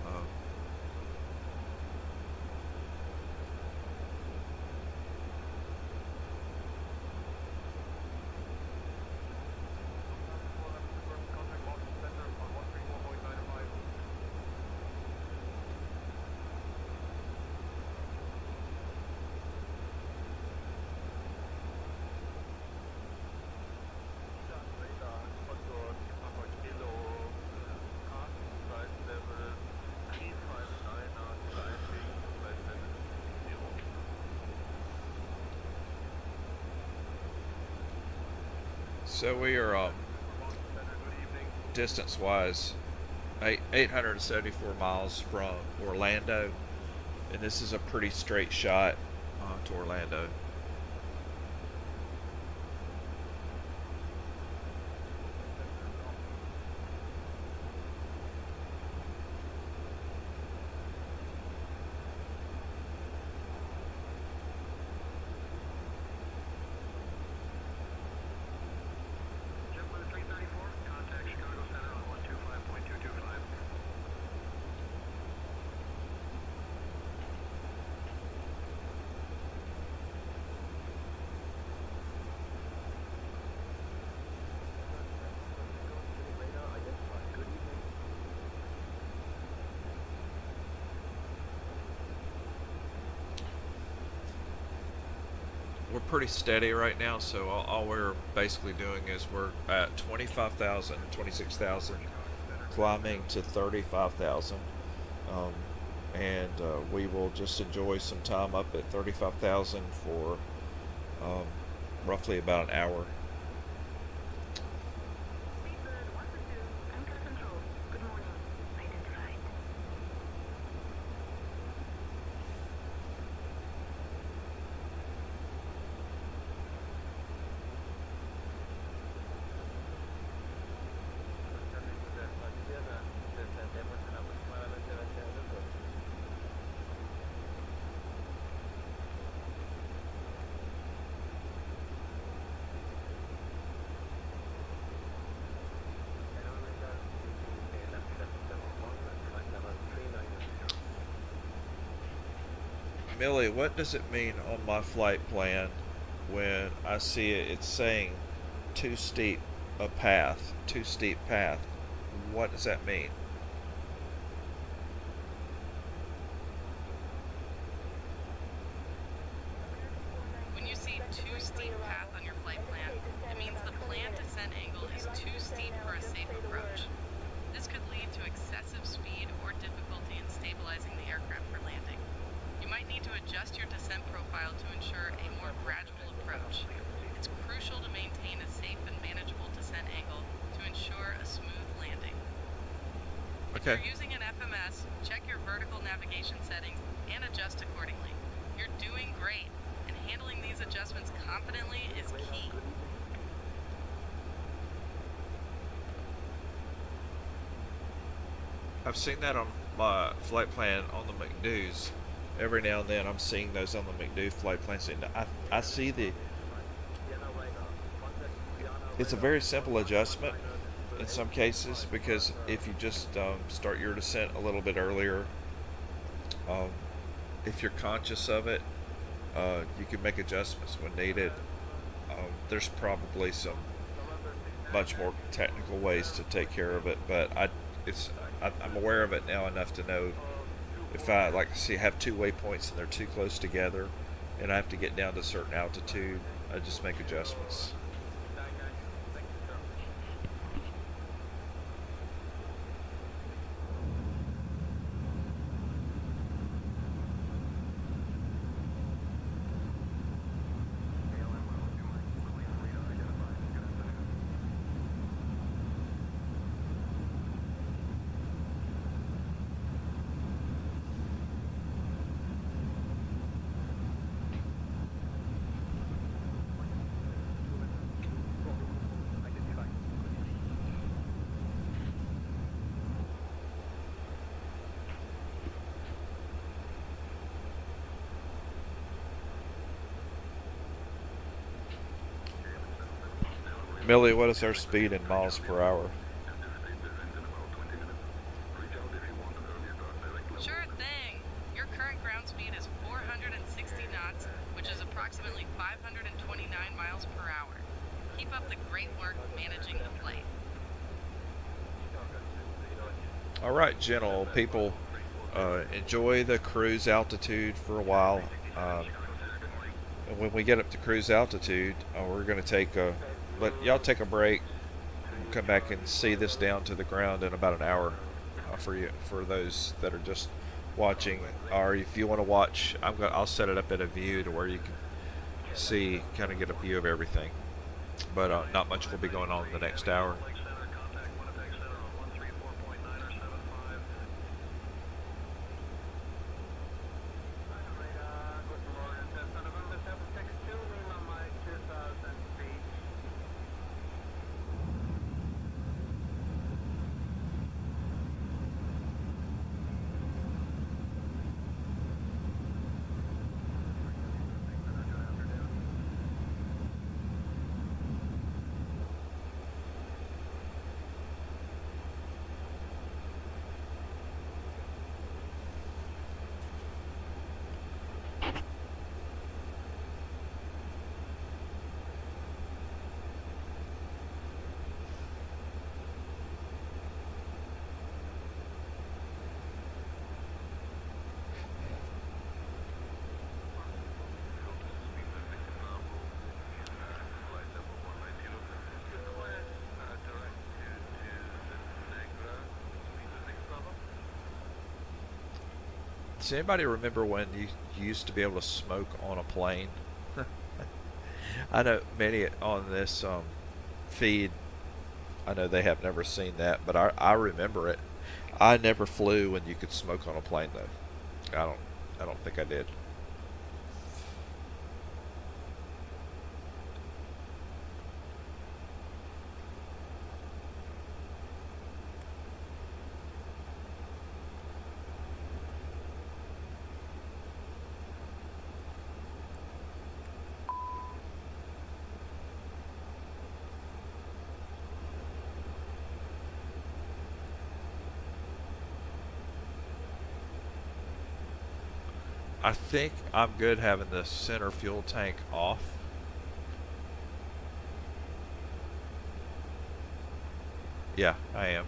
Um, so we are distance-wise 874 miles from Orlando, and this is a pretty straight shot to Orlando. JetBlue 334, contact Chicago Center on 125.225. We're pretty steady right now, so all we're basically doing is we're at 25,000, 26,000, climbing to 35,000, and we will just enjoy some time up at 35,000 for roughly about an hour. Millie, what does it mean on my flight plan when I see it's saying too steep a path, too steep path? What does that mean? When you see too steep path on your flight plan, it means the planned descent angle is too steep for a safe approach. This could lead to excessive speed or difficulty in stabilizing the aircraft for landing. You might need to adjust your descent profile to ensure a more gradual approach. It's crucial to maintain a safe and manageable descent angle to ensure a smooth landing. If Okay. you're using an FMS, check your vertical navigation settings and adjust accordingly. You're doing great, and handling these adjustments confidently is key. I've seen that on my flight plan on the McDo's. Every now and then I'm seeing those on the McDo flight plans. And I see it's a very simple adjustment in some cases, because if you just start your descent a little bit earlier, if you're conscious of it, you can make adjustments when needed. There's probably some much more technical ways to take care of it, but I'm aware of it now enough to know if I have two waypoints and they're too close together and I have to get down to a certain altitude, I just make adjustments. Millie, what is our speed in miles per hour? Sure thing. Your current ground speed is 460 knots, which is approximately 529 miles per hour. Keep up the great work managing the flight. All right, gentle people, enjoy the cruise altitude for a while. And when we get up to cruise altitude, we're going to let y'all take a break. We'll come back and see this down to the ground in about an hour for those that are just watching, or if you want to watch, I'll set it up at a view to where you can see, kind of get a view of everything. But not much will be going on in the next hour. Does anybody remember when you used to be able to smoke on a plane? I know many on this feed, I know they have never seen that, but I remember it. I never flew when you could smoke on a plane though. I don't think I did. I think I'm good having the center fuel tank off. Yeah, I am.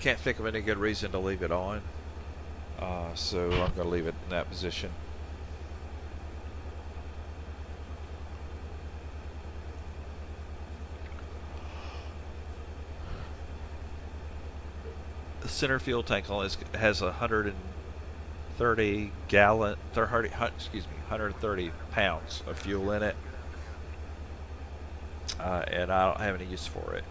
Can't think of any good reason to leave it on, so I'm going to leave it in that position. The center fuel tank has 130 gallon, 130 pounds of fuel in it, and I don't have any use for it.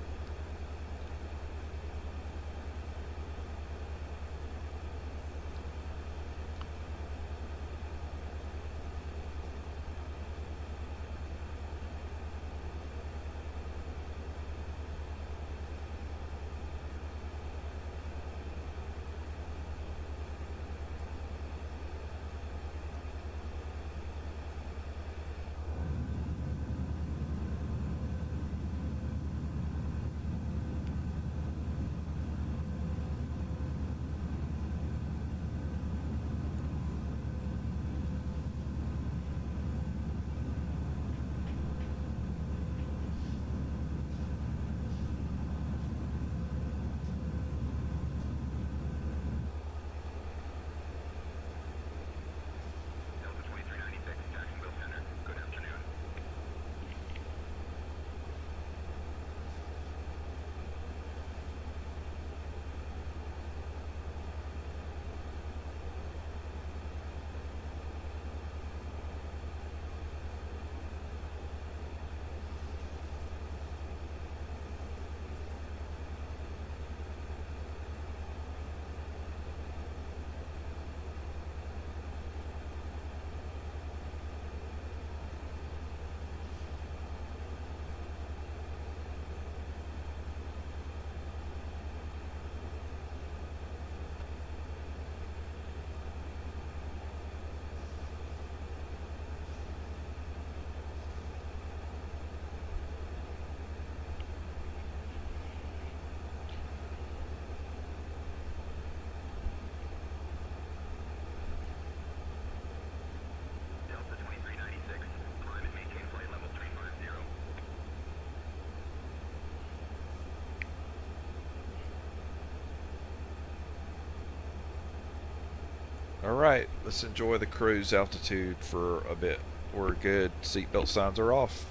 Alright, let's enjoy the cruise altitude for a bit. We're good. Seatbelt signs are off.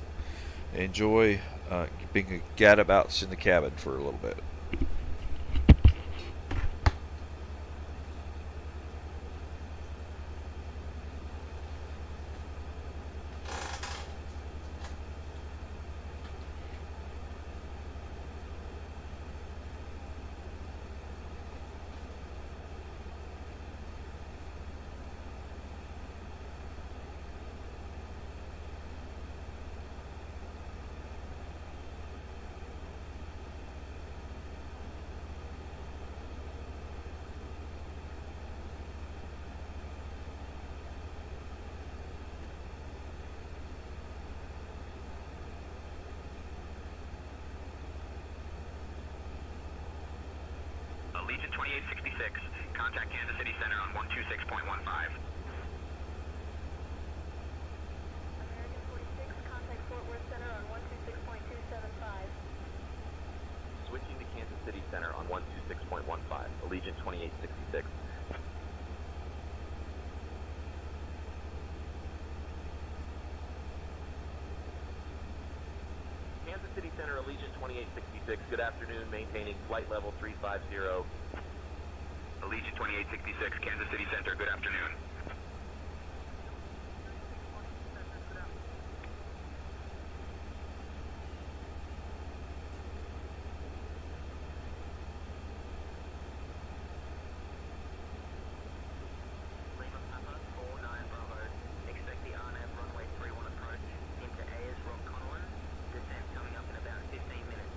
Enjoy being a gadabouts in the cabin for a little bit. Legion 2866, contact Kansas City Center on 126.15. American 46, contact Fort Worth Center on 126.275. Switching to Kansas City Center on 126.15, Allegiant 2866. Kansas City Center, Allegiant 2866, good afternoon, maintaining flight level 350. Allegiant 2866, Kansas City Center, good afternoon. Lima Papa 49 Bravo. Expect the RNAV runway 31 approach into AS Rock Connellan. Descent coming up in about 15 minutes.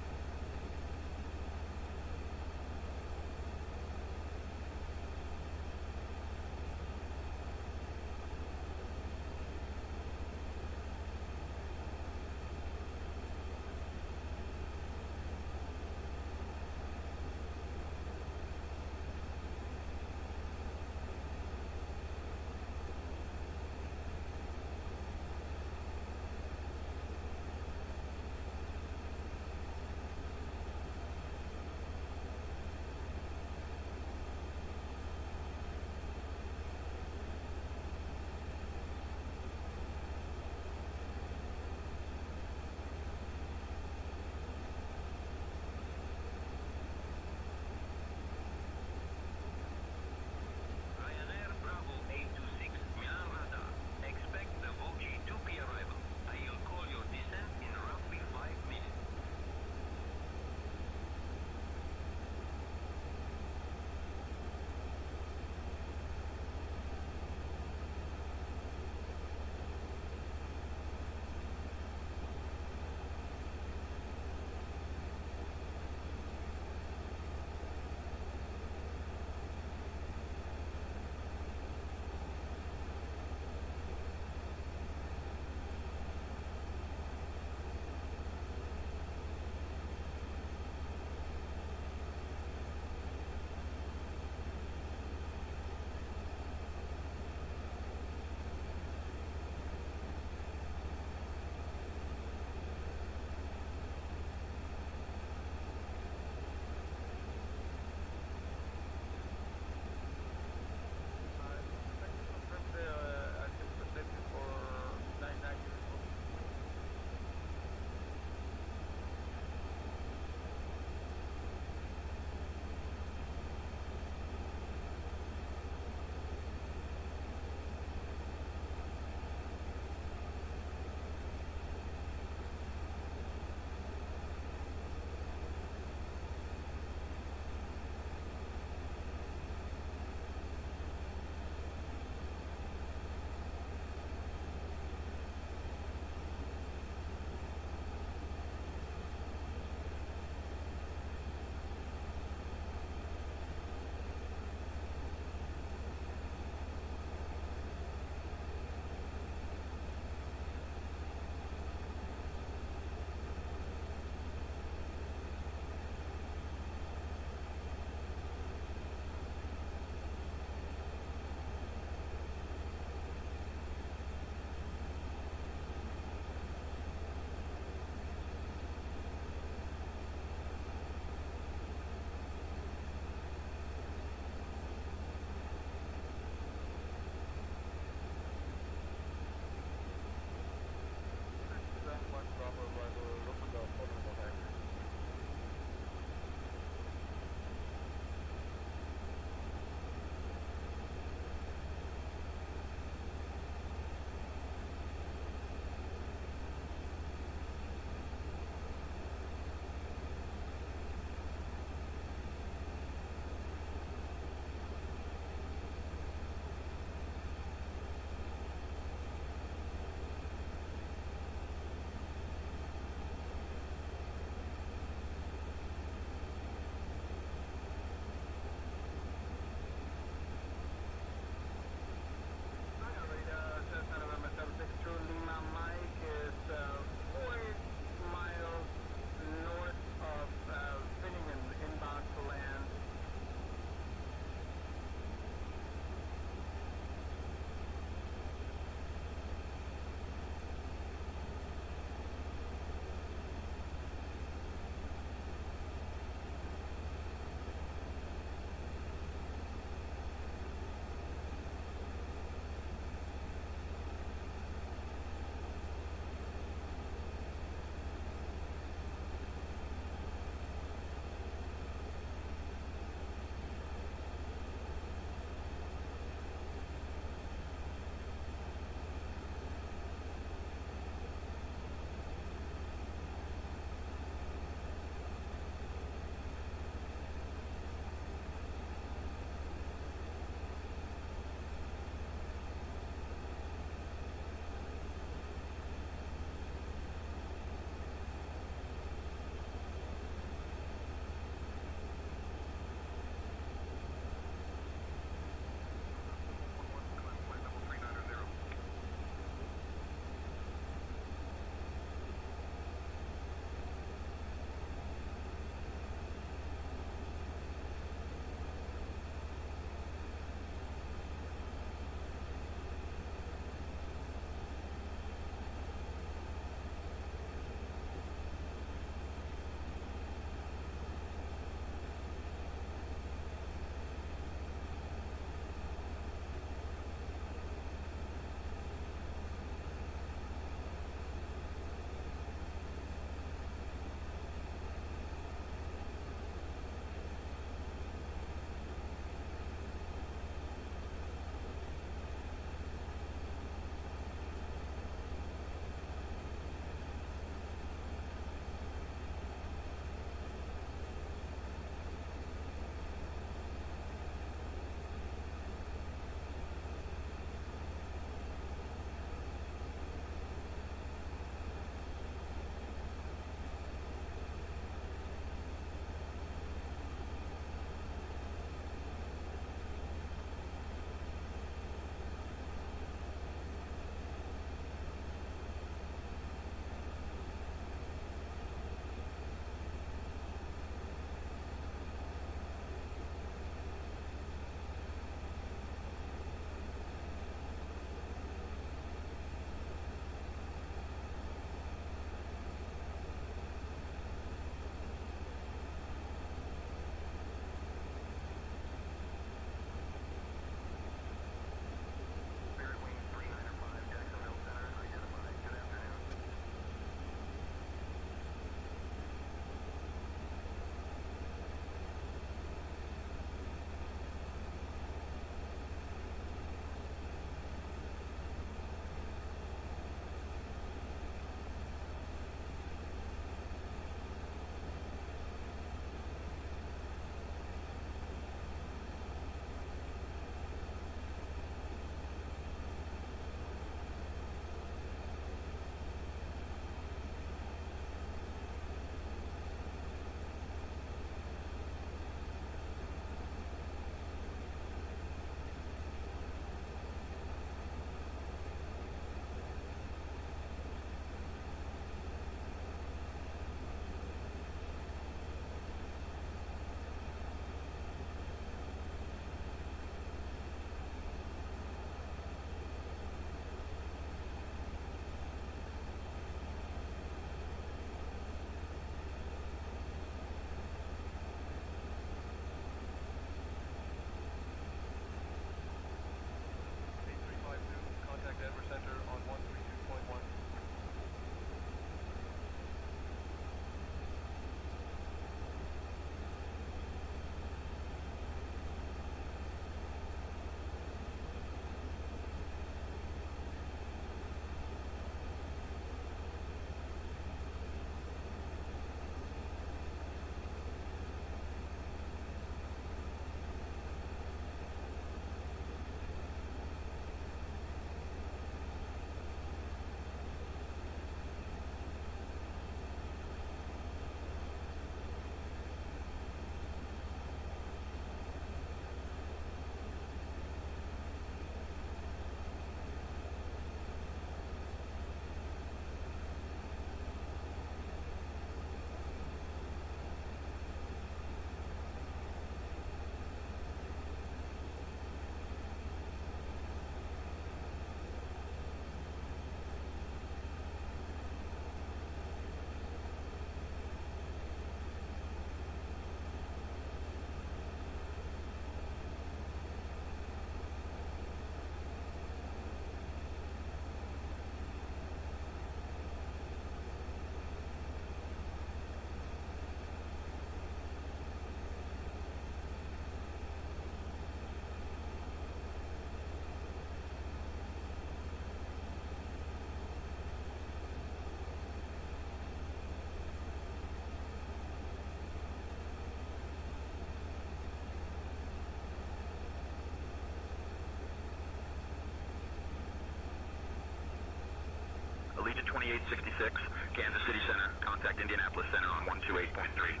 2866, Kansas City Center. Contact Indianapolis Center on 128.3.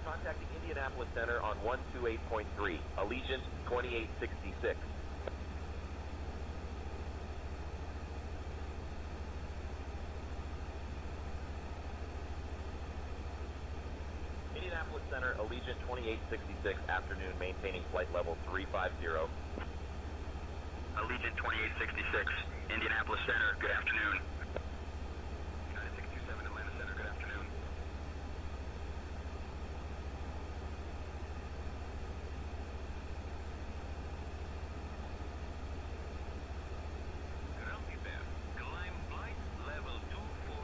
Contacting Indianapolis Center on 128.3, Allegiant 2866. Indianapolis Center, Allegiant 2866, afternoon, maintaining flight level 350. Allegiant 2866, Indianapolis Center, good afternoon. United 627, Atlanta Center, good afternoon. Ground prepare. Climb flight level 240.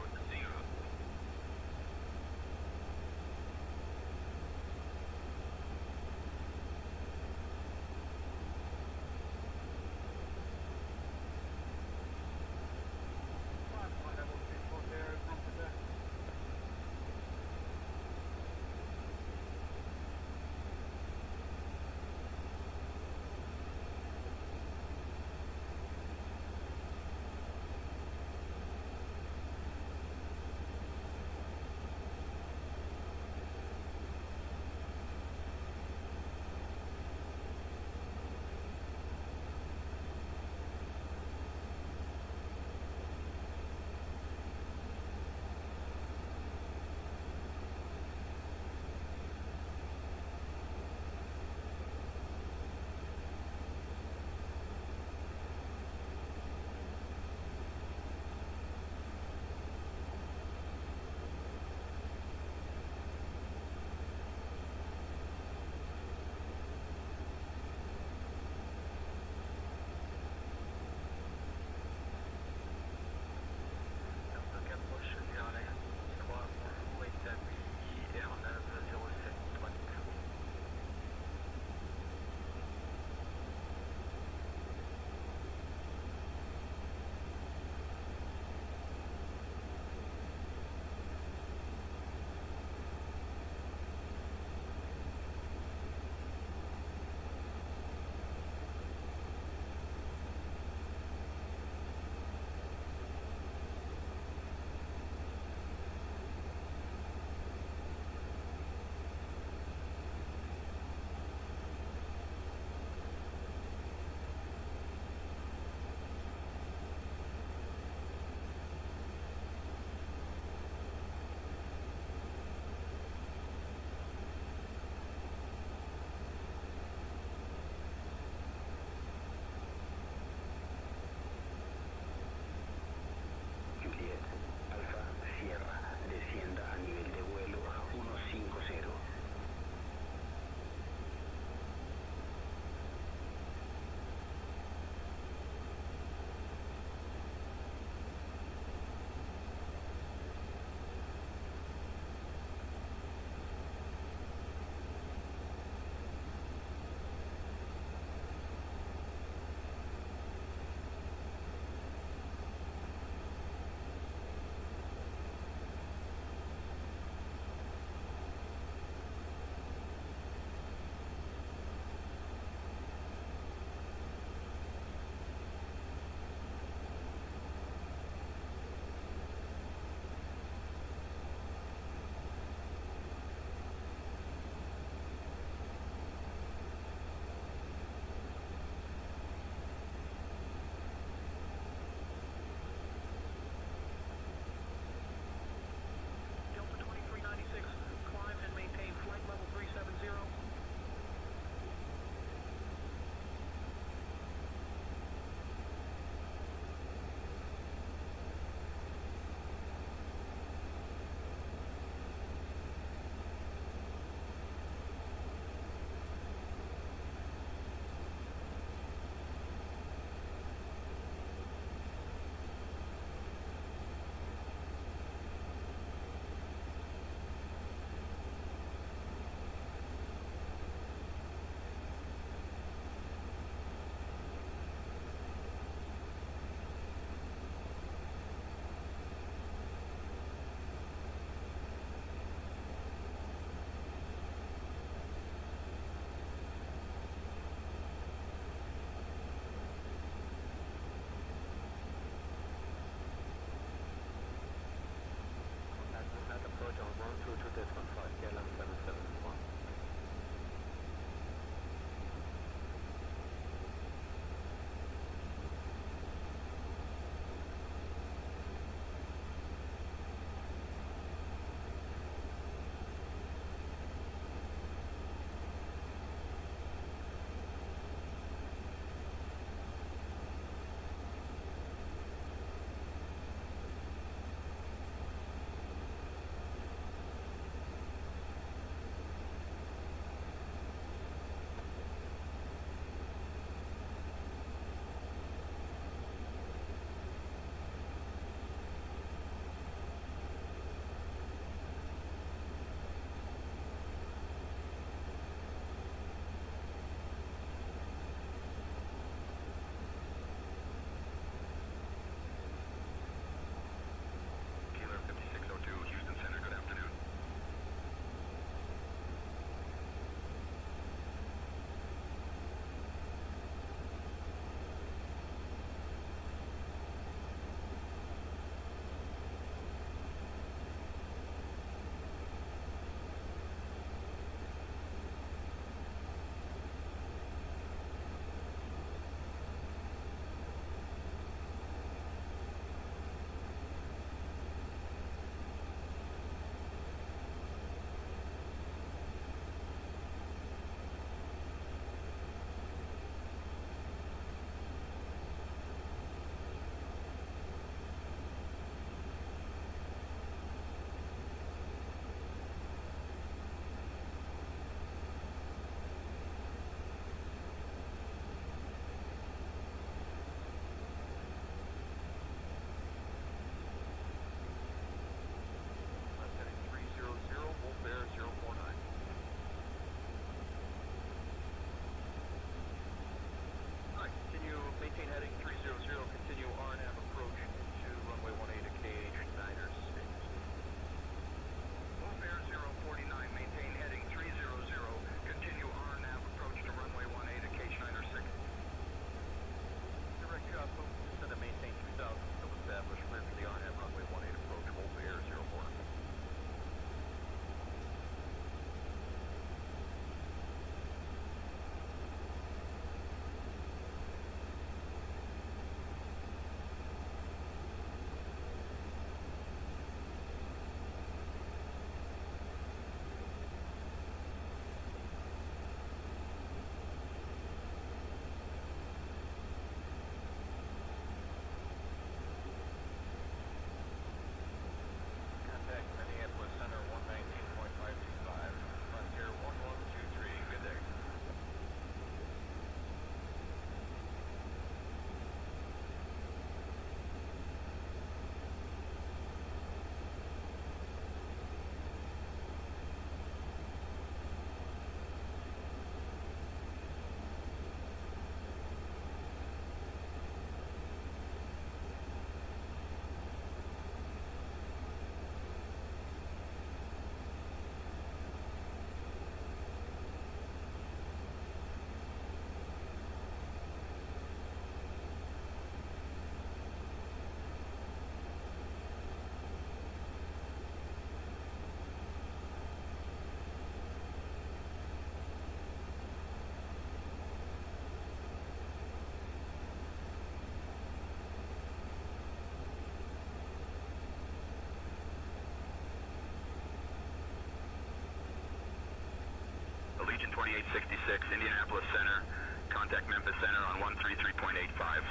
2866, Indianapolis Center. Contact Memphis Center on 133.85.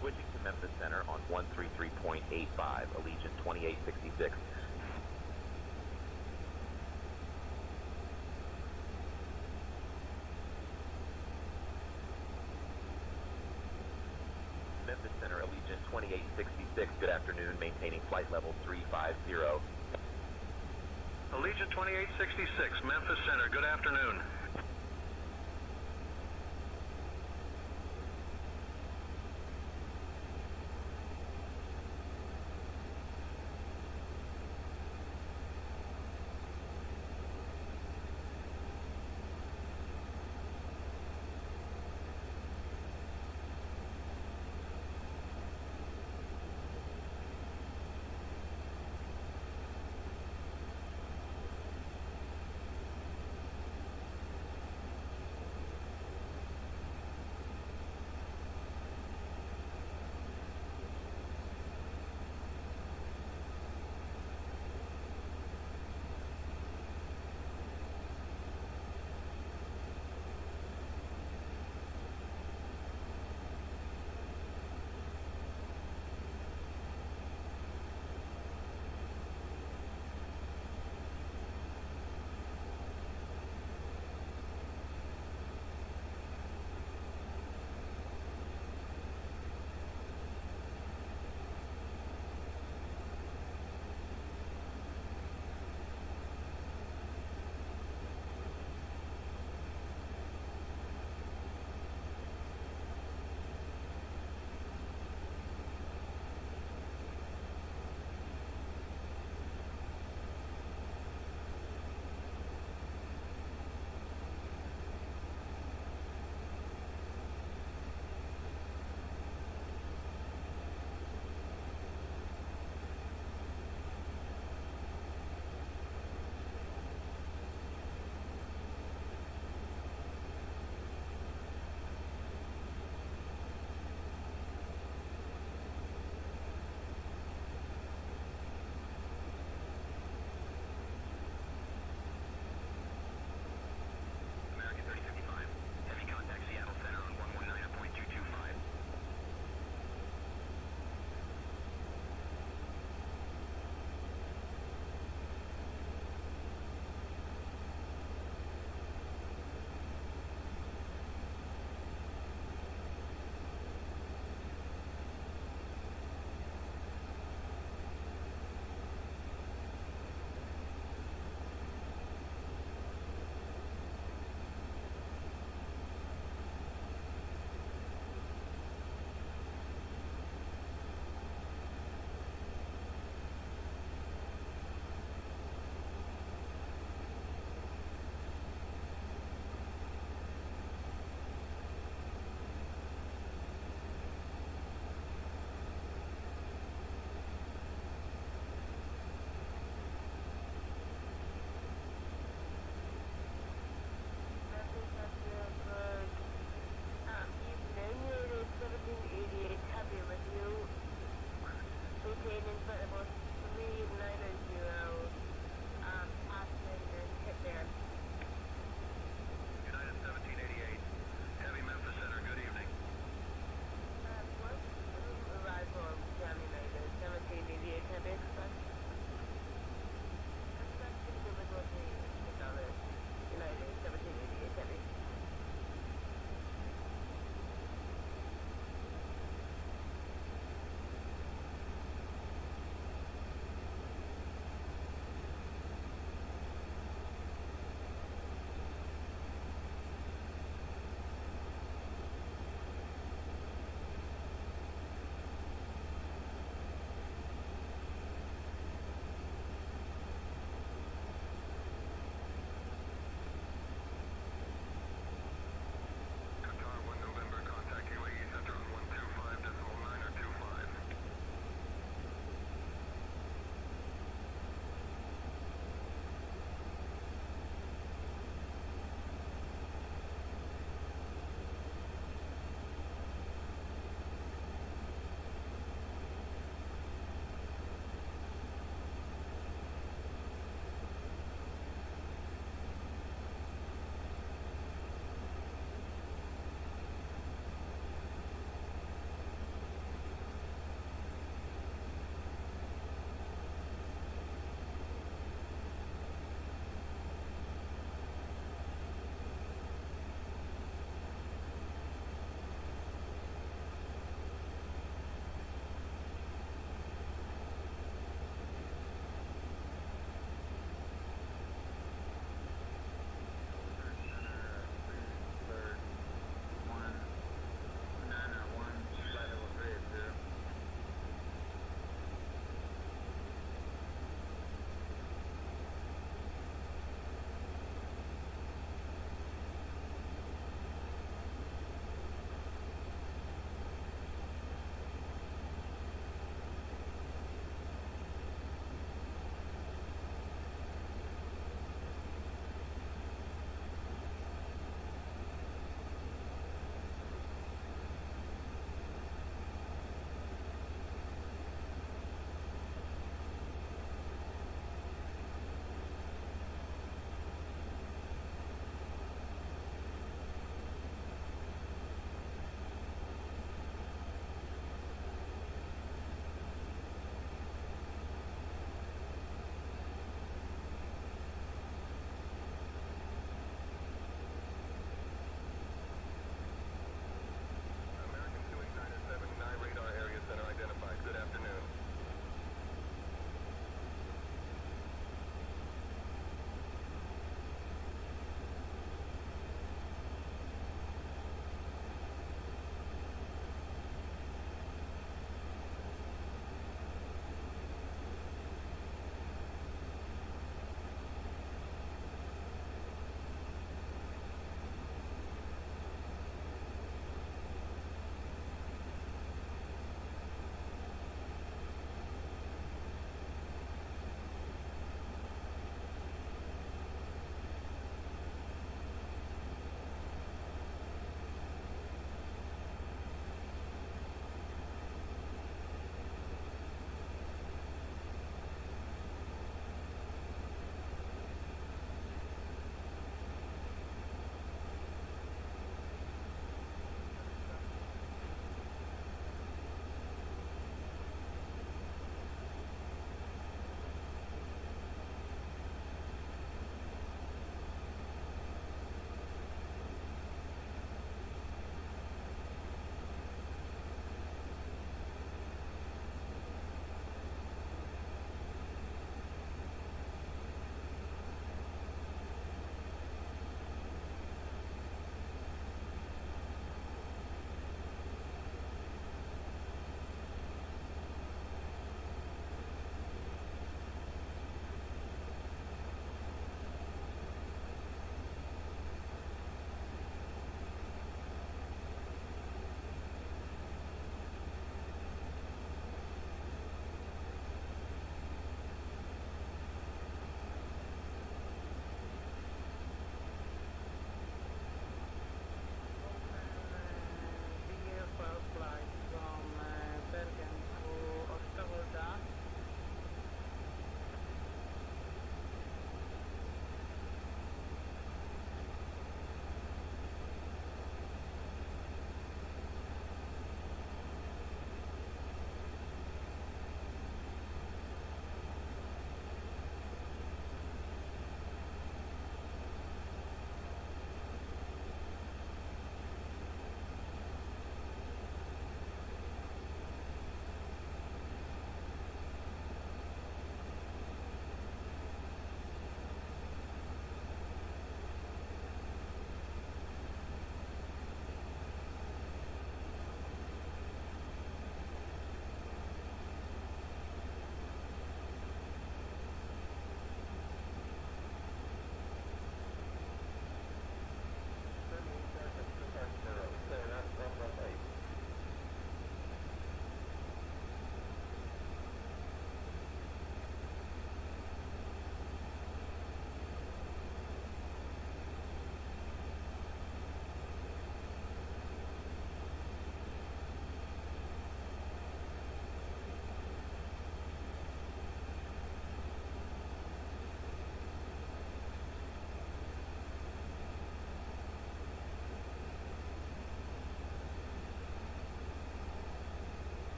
Switching to Memphis Center on 133.85, Allegiant 2866. Memphis Center, Allegiant 2866, good afternoon, maintaining flight level 350. Allegiant 2866, Memphis Center, good afternoon.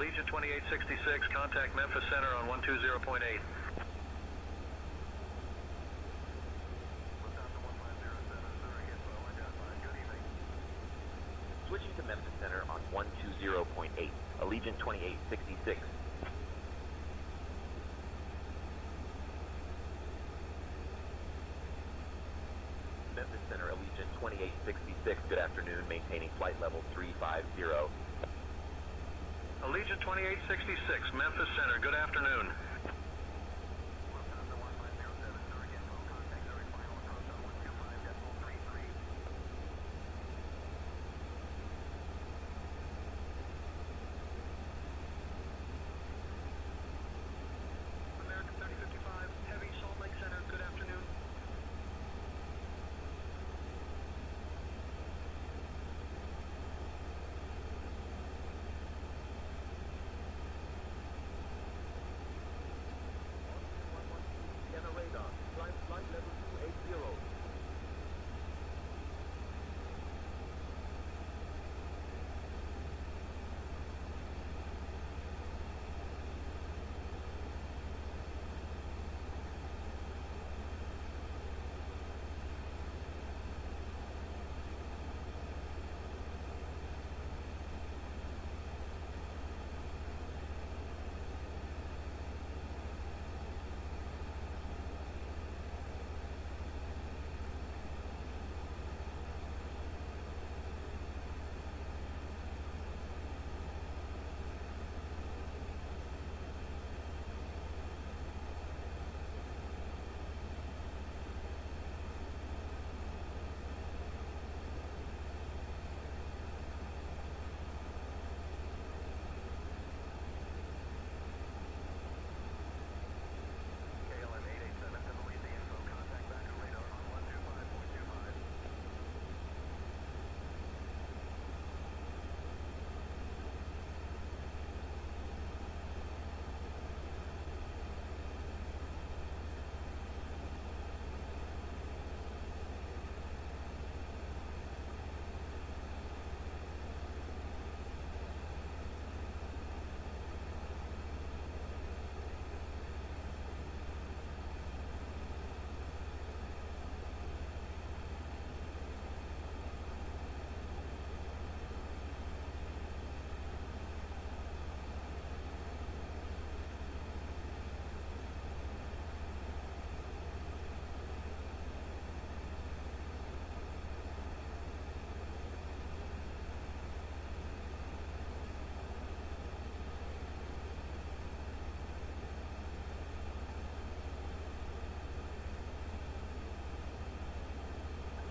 Allegiant 2866, contact Memphis Center on 120.8. Switching to Memphis Center on 120.8. Allegiant 2866. Memphis Center, Allegiant 2866. Good afternoon, maintaining flight level 350. Allegiant 2866, Memphis Center, good afternoon. American 3055, Heavy, Salt Lake Center, good afternoon. Scanner radar, climb flight level 280. KLM 887, to the lead the info, contact back to radar on 125.25.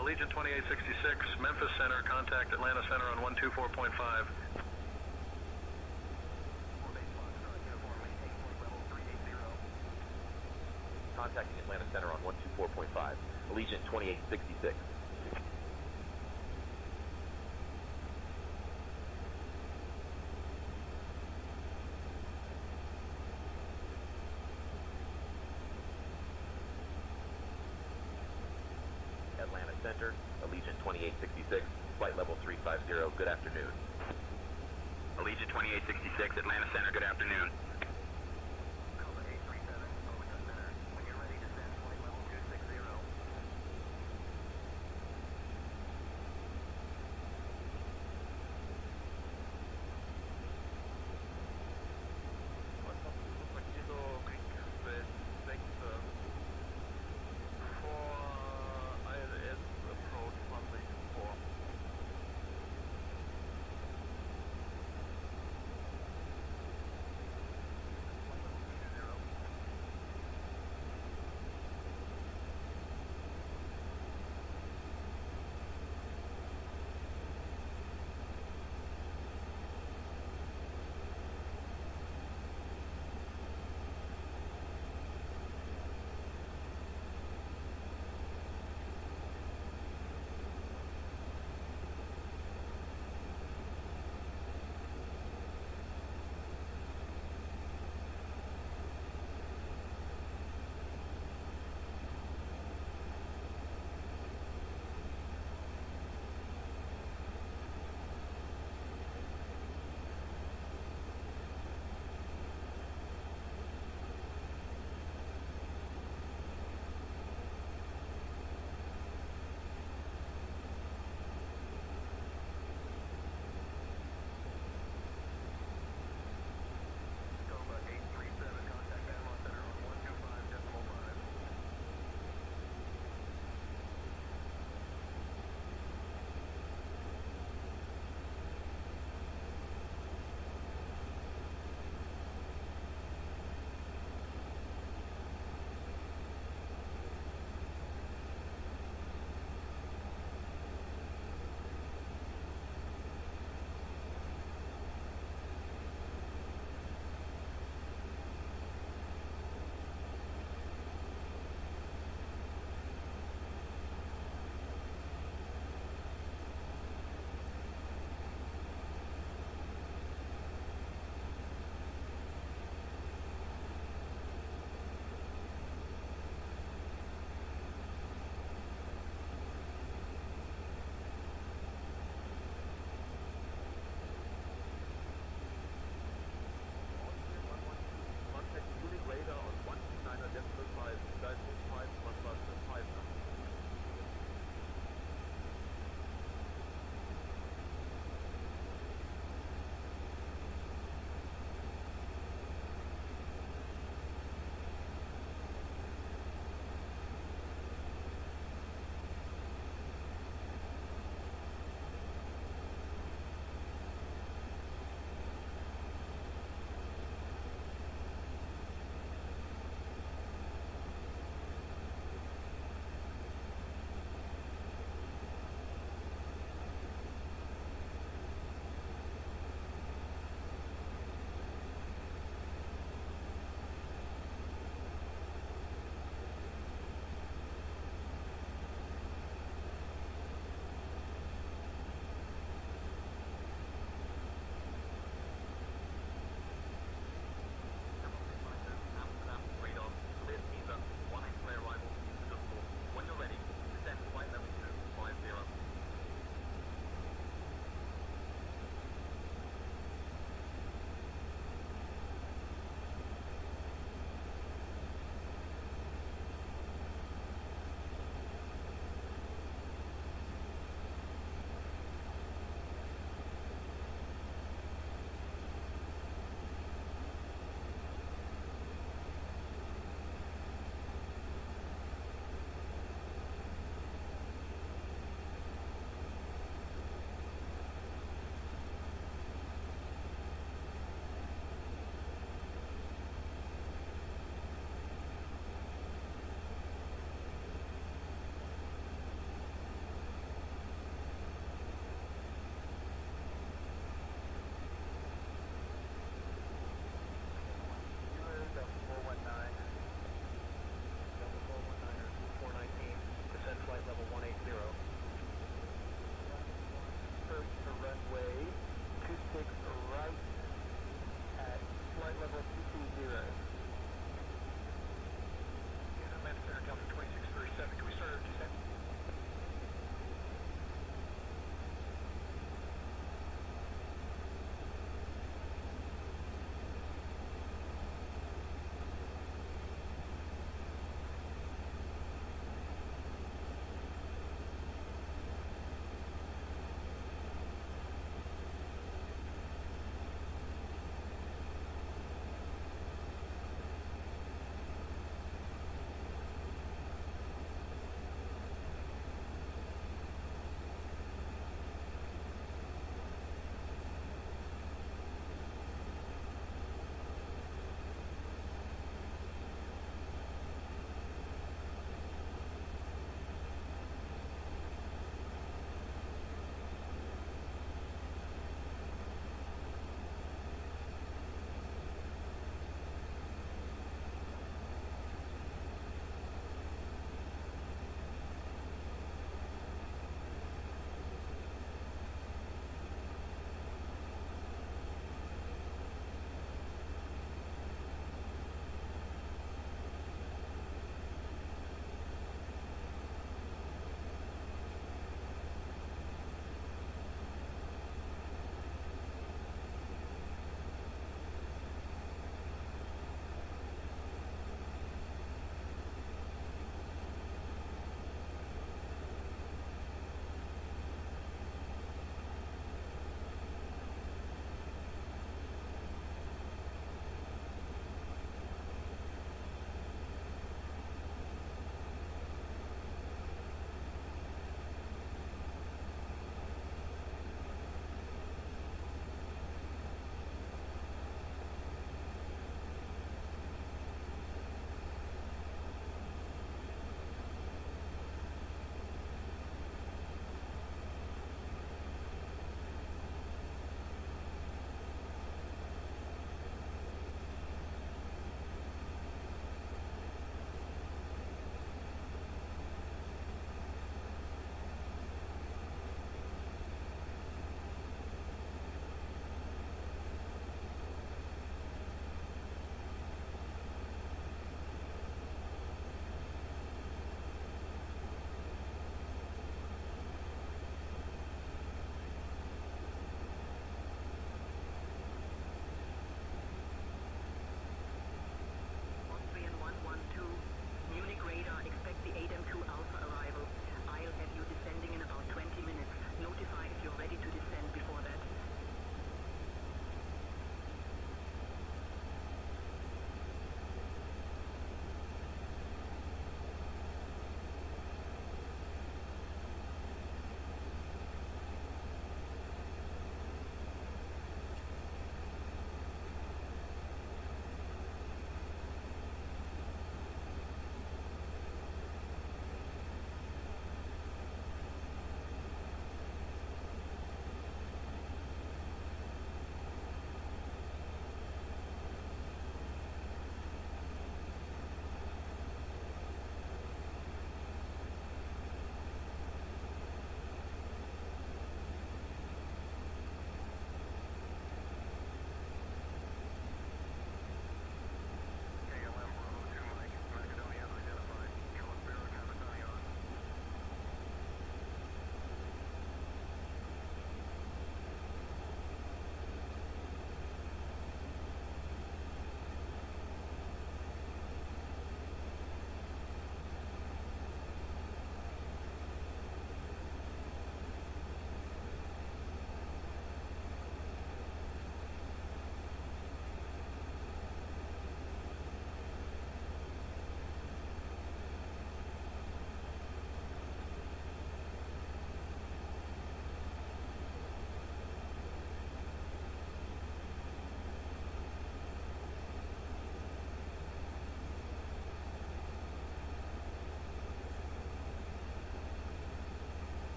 Allegiant 2866, Memphis Center, contact Atlanta Center on 124.5. Contacting Atlanta Center on 124.5. Allegiant 2866. Atlanta Center, Allegiant 2866, flight level 350, good afternoon. Allegiant 2866, Atlanta Center, good afternoon. Cover A320, Overton Center. When you're ready, descend flight level 260.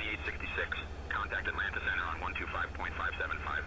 2866, contact Atlanta Center on 125.575.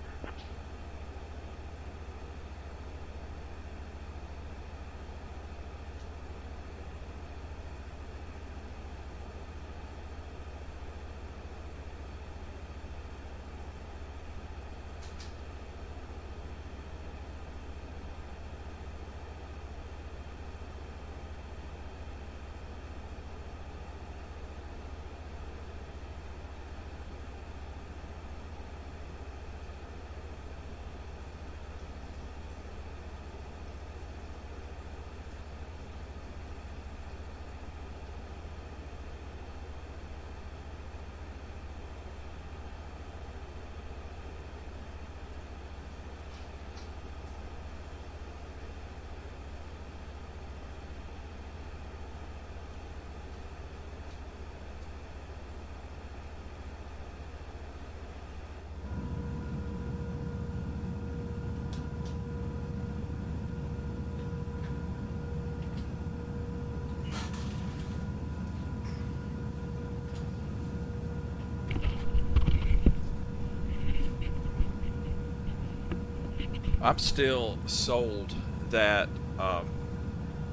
I'm still sold that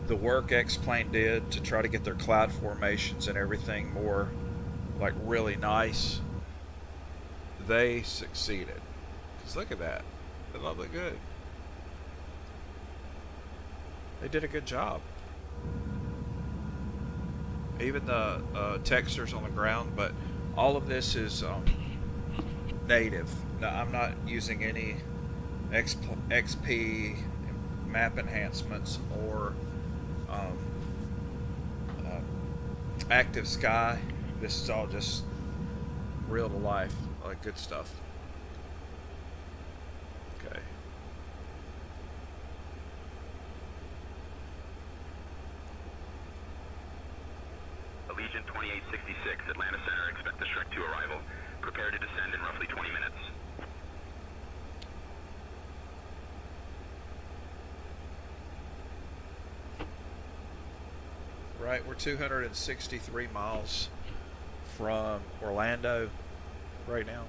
the work Xplane did to try to get their cloud formations and everything more like really nice, they succeeded. Because look at that. They look good. They did a good job. Even the textures on the ground, but all of this is native. No, I'm not using any XP map enhancements or active sky. This is all just real to life, like good stuff. Okay. Allegiant 2866, Atlanta Center, expect the Shrek 2 arrival. Prepare to descend in roughly 20 minutes. Right, we're 263 miles from Orlando right now.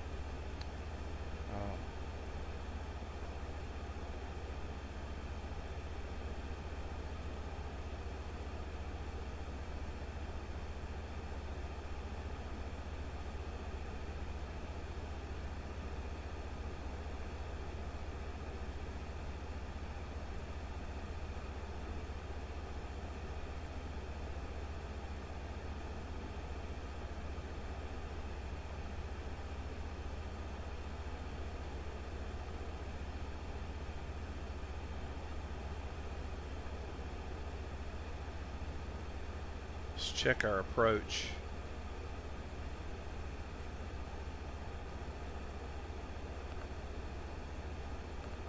Let's check our approach.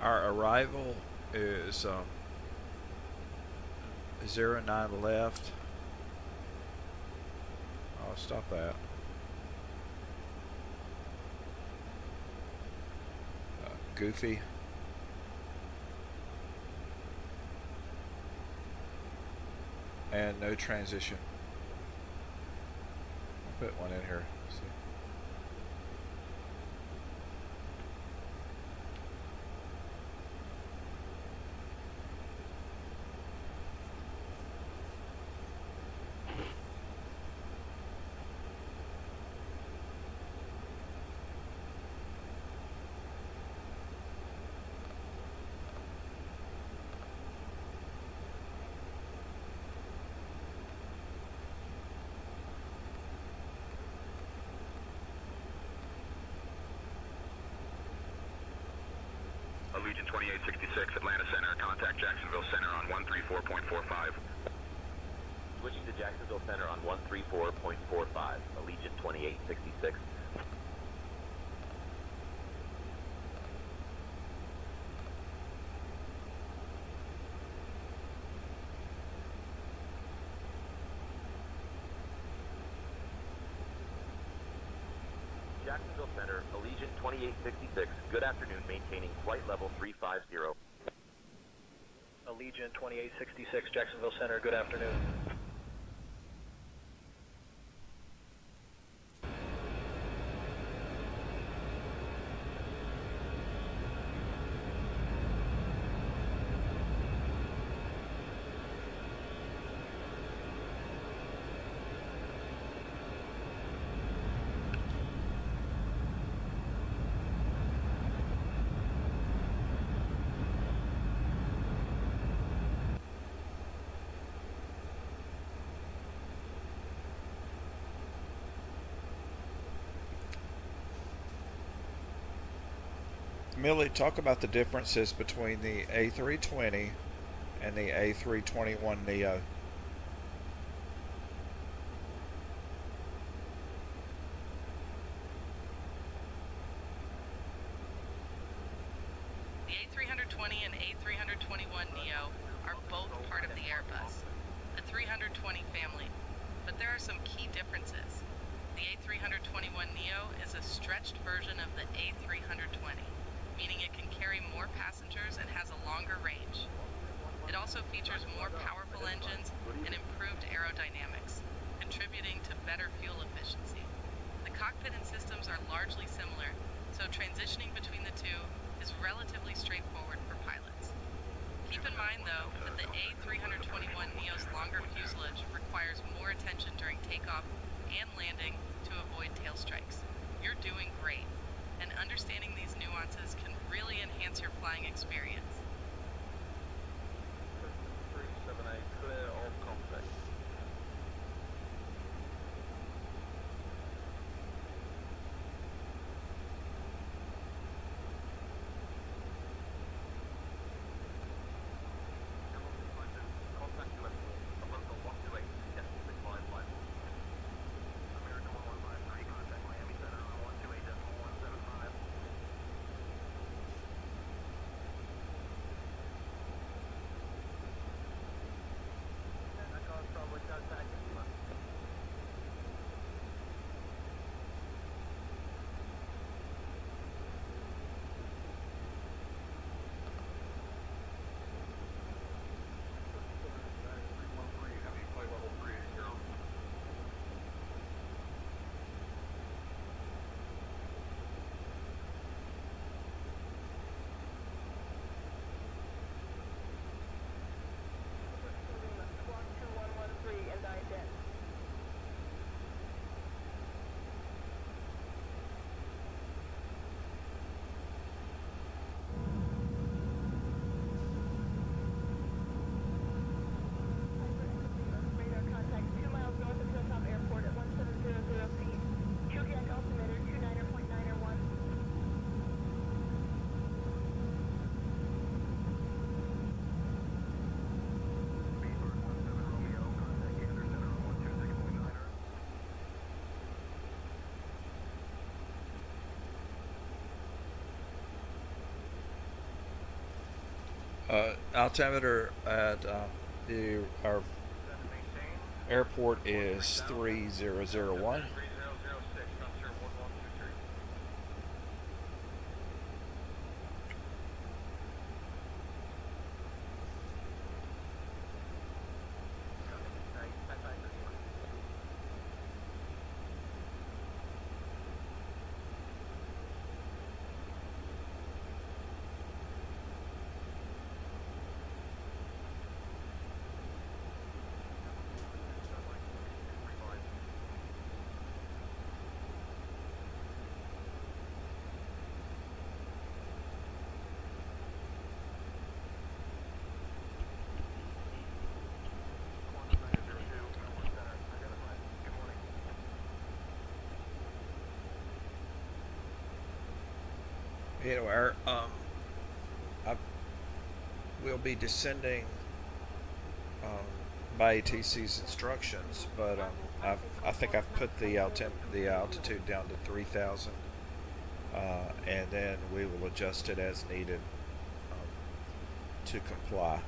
Our arrival is 09 left. I'll stop that. Goofy. And no transition. I'll put one in here. See. Allegiant 2866, Atlanta Center, contact Jacksonville Center on 134.45. Switching to Jacksonville Center on 134.45, Allegiant 2866. Jacksonville Center, Allegiant 2866. Good afternoon, maintaining flight level 350. Allegiant 2866, Jacksonville Center, good afternoon. Millie, talk about the differences between the A320 and the A321neo. The A320 and A321neo are both part of the Airbus, the 320 family, but there are some key differences. The A321neo is a stretched version of the A320, meaning it can carry more passengers and has a longer range. It also features more powerful engines and improved aerodynamics, contributing to better fuel efficiency. The cockpit and systems are largely similar, so transitioning between the two is relatively straightforward for pilots. Keep in mind, though, that the A321neo's longer fuselage requires more attention during takeoff and landing to avoid tail strikes. You're doing great, and understanding these nuances can really enhance your flying experience. 378, clear of contact. Altimeter at our airport is 3001. You know, we'll be descending by ATC's instructions, but I think I've put the altitude down to 3,000, and then we will adjust it as needed to comply.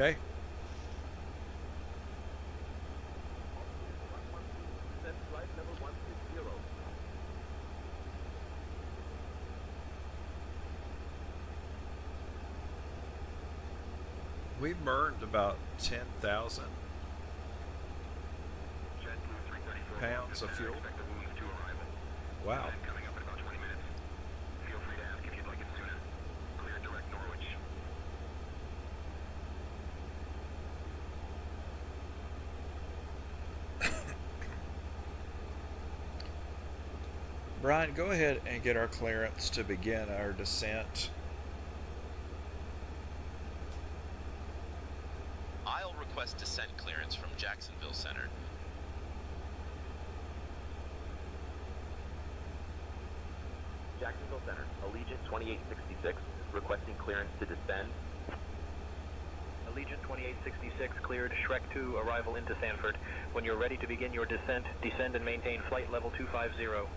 Okay. Descend flight level 160. We burned about 10,000 pounds of fuel. Wow. Coming up in about 20 minutes. Feel free to ask if you'd like it sooner. Clear direct Norwich. Brian, go ahead and get our clearance to begin our descent. I'll request descent clearance from Jacksonville Center. Jacksonville Center, Allegiant 2866, requesting clearance to descend. Allegiant 2866, cleared Shrek 2, arrival into Sanford. When you're ready to begin your descent, descend and maintain flight level 250.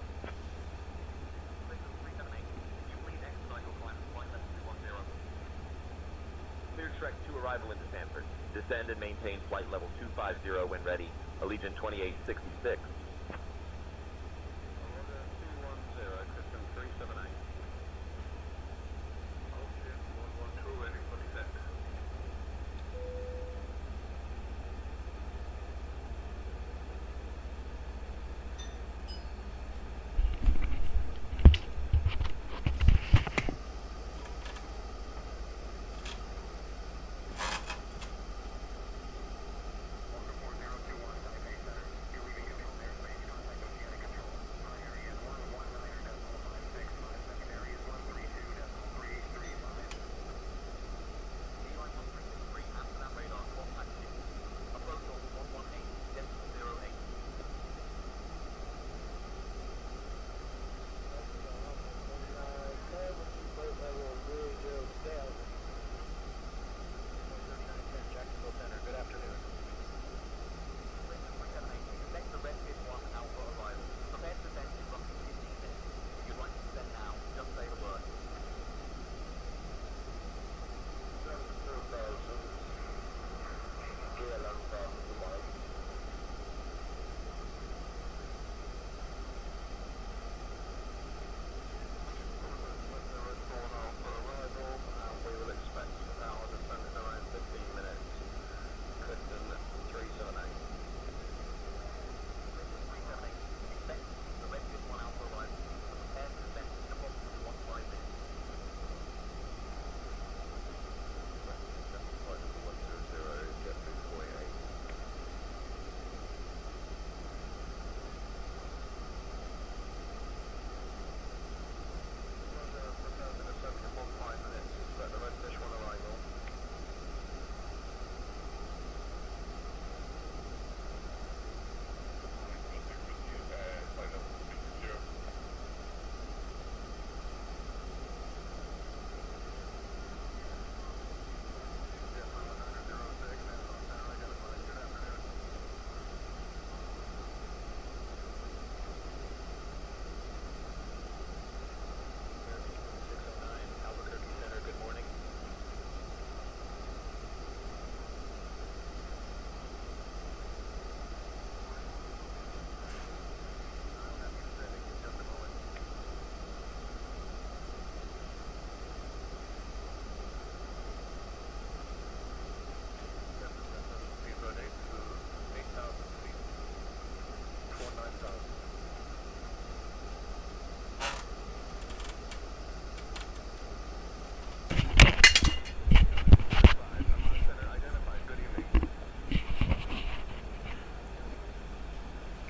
Cleared Shrek 2, arrival into Sanford. Descend and maintain flight level 250 when ready. Allegiant 2866.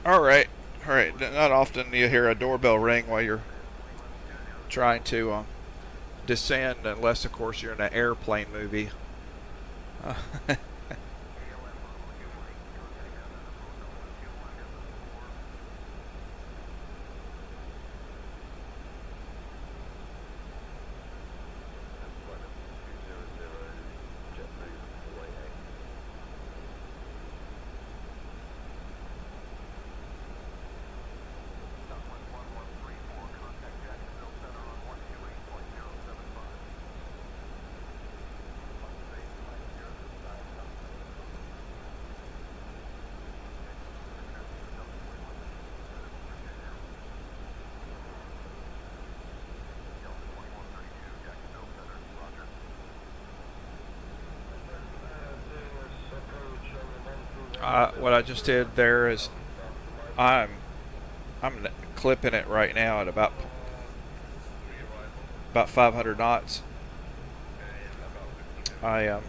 All right. Not often you hear a doorbell ring while you're trying to descend, unless, of course, you're in an airplane movie. What I just did there is I'm clipping it right now at about 500 knots. I've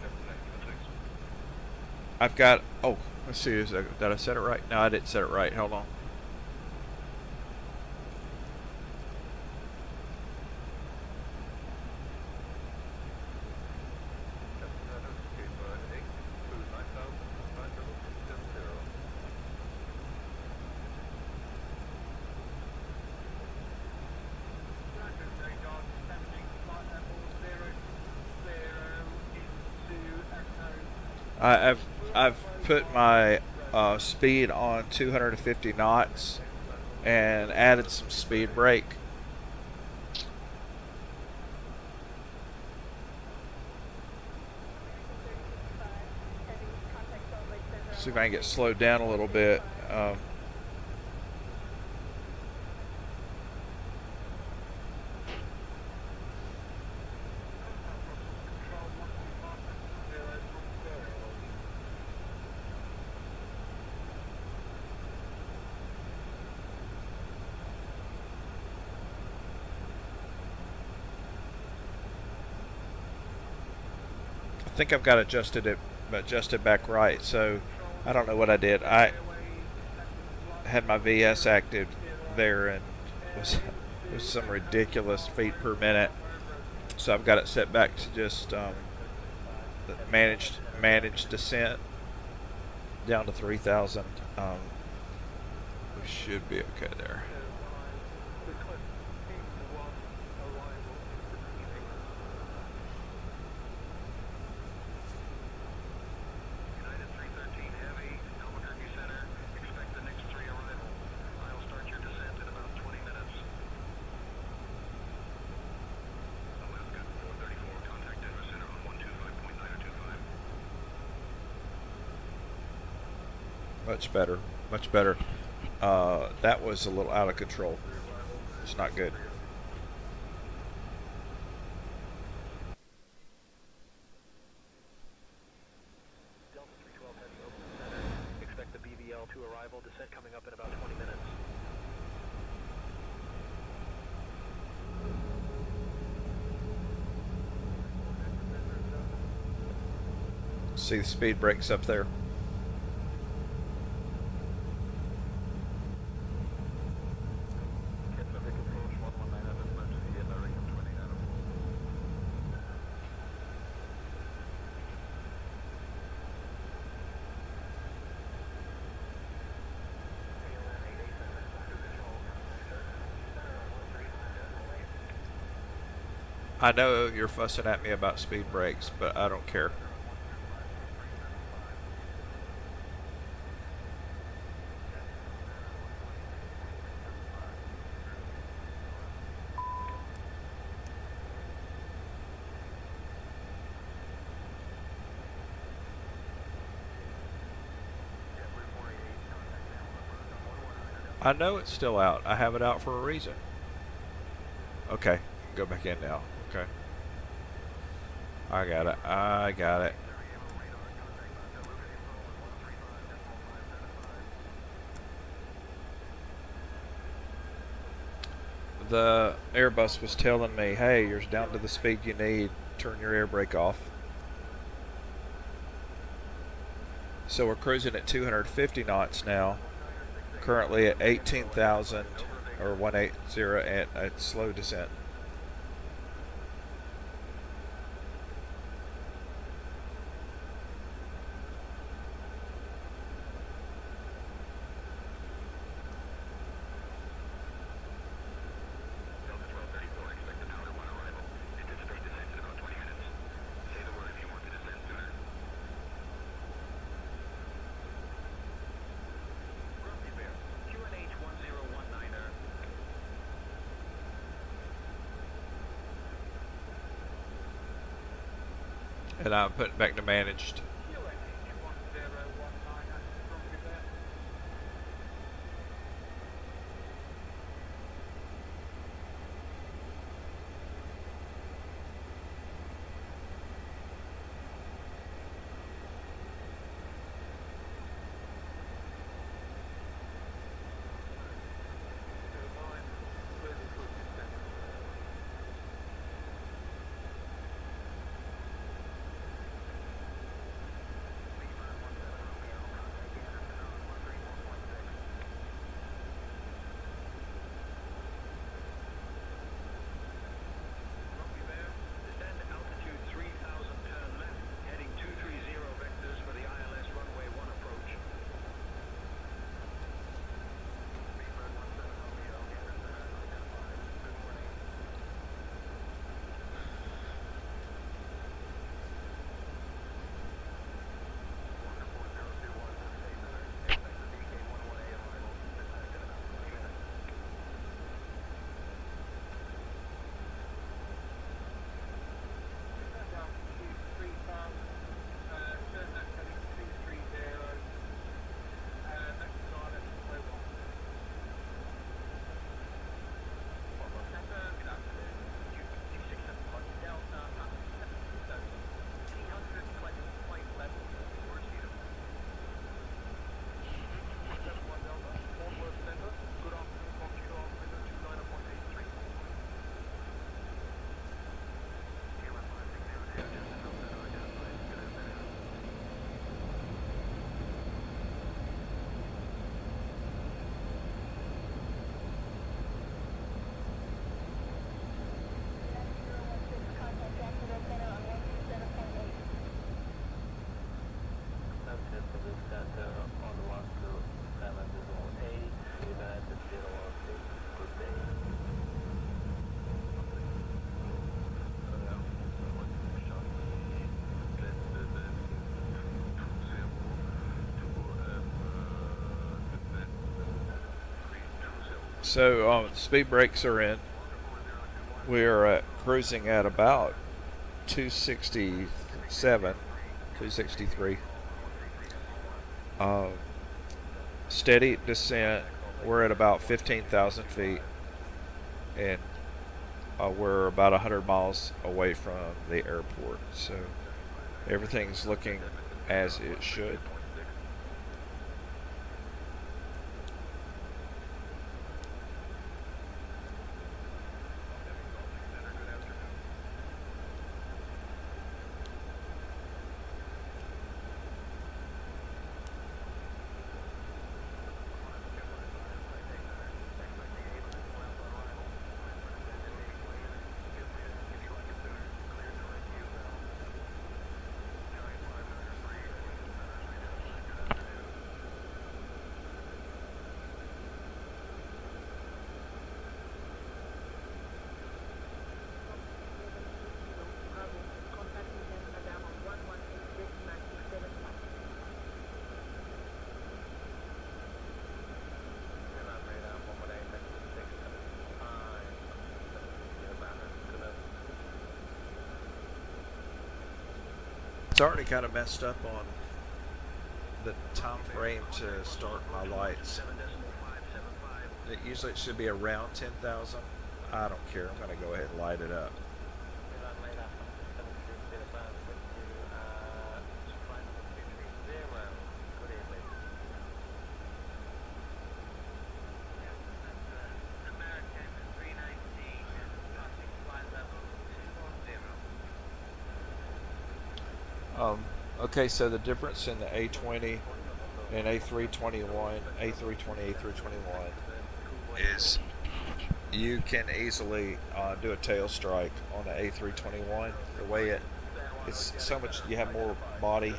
got, oh, let's see, did I set it right? No, I didn't set it right. Hold on. I've put my speed on 250 knots and added some speed brake. See if I can get slowed down a little bit. I think I've got adjusted back right, so I don't know what I did. I had my VS active there and was some ridiculous feet per minute, so I've got it set back to just the managed descent down to 3,000. We should be okay there. Much better, much better. That was a little out of control. It's not good. Delta 312 heading over the center. Expect the BVL to arrival. Descent coming up in about 20 minutes. See the speed brakes up there. I know you're fussing at me about speed brakes, but I don't care. I know it's still out. I have it out for a reason. Okay, go back in now. Okay. I got it. I got it. The Airbus was telling me, hey, you're down to the speed you need. Turn your air brake off. So we're cruising at 250 knots now. Currently at 18,000 or 180 at slow descent. And I'm putting back to managed. So speed brakes are in. We're cruising at about 267, 263. Steady descent. We're at about 15,000 feet, and we're about 100 miles away from the airport. So everything's looking as it should. It's already kind of messed up on the time frame to start my lights. Usually it should be around 10,000. I don't care. I'm going to go ahead and light it up. Okay, so the difference in the A20 and A321, A320 is you can easily do a tail strike on the A321. The way it's so much, you have more body,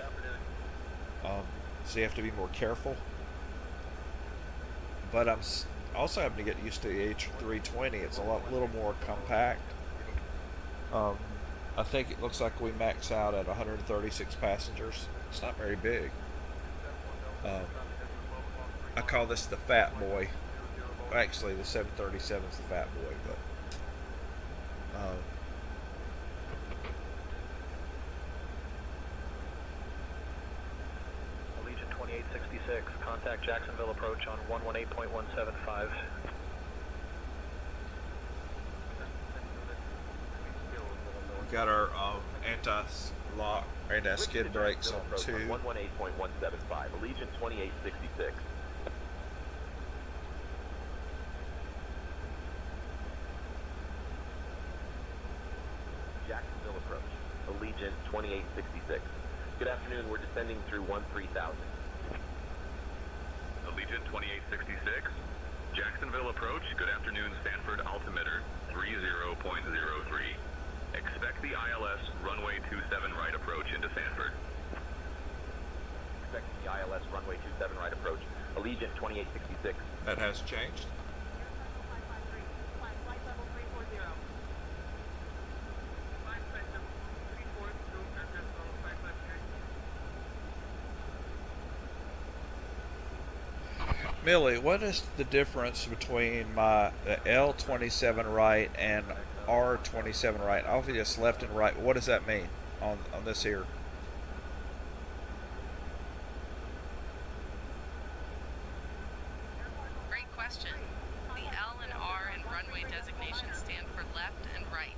so you have to be more careful. But I'm also having to get used to the A320. It's a little more compact. I think it looks like we max out at 136 passengers. It's not very big. I call this the fat boy. Actually, the 737 is the fat boy, but Allegiant 2866, contact Jacksonville approach on 118.175. we got our anti-skid brakes on 2. 118.175, Allegiant 2866. Jacksonville approach, Allegiant 2866. Good afternoon, we're descending through 13,000. Allegiant 2866, Jacksonville approach. Good afternoon, Stanford altimeter 30.03. Expect the ILS runway 27 right approach into Sanford. Expect the ILS runway 27 right approach, Allegiant 2866. That has changed. Millie, what is the difference between my L27 right and R27 right? Obviously left and right. What does that mean on this here? Great question. The L and R in runway designations stand for left and right.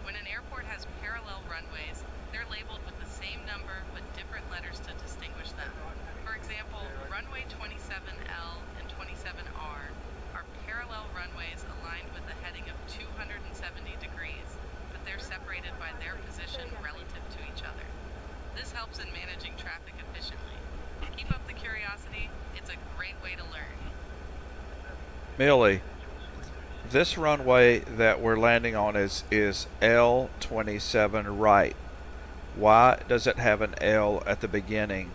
When an airport has parallel runways, they're labeled with the same number but different letters to distinguish them. For example, runway 27L and 27R are parallel runways aligned with a heading of 270 degrees, but they're separated by their position relative to each other. This helps in managing traffic efficiently. Keep up the curiosity. It's a great way to learn. Millie, this runway that we're landing on is L27 right. Why does it have an L at the beginning?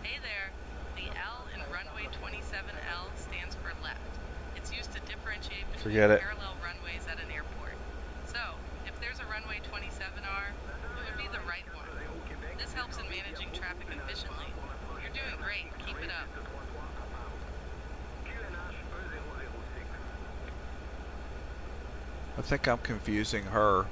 Hey there. The L in runway 27L stands for left. It's used to differentiate between parallel runways at an airport. So, if there's a runway 27R, it would be the right one. This helps in managing traffic efficiently. You're doing great. Keep it up. I think I'm confusing her.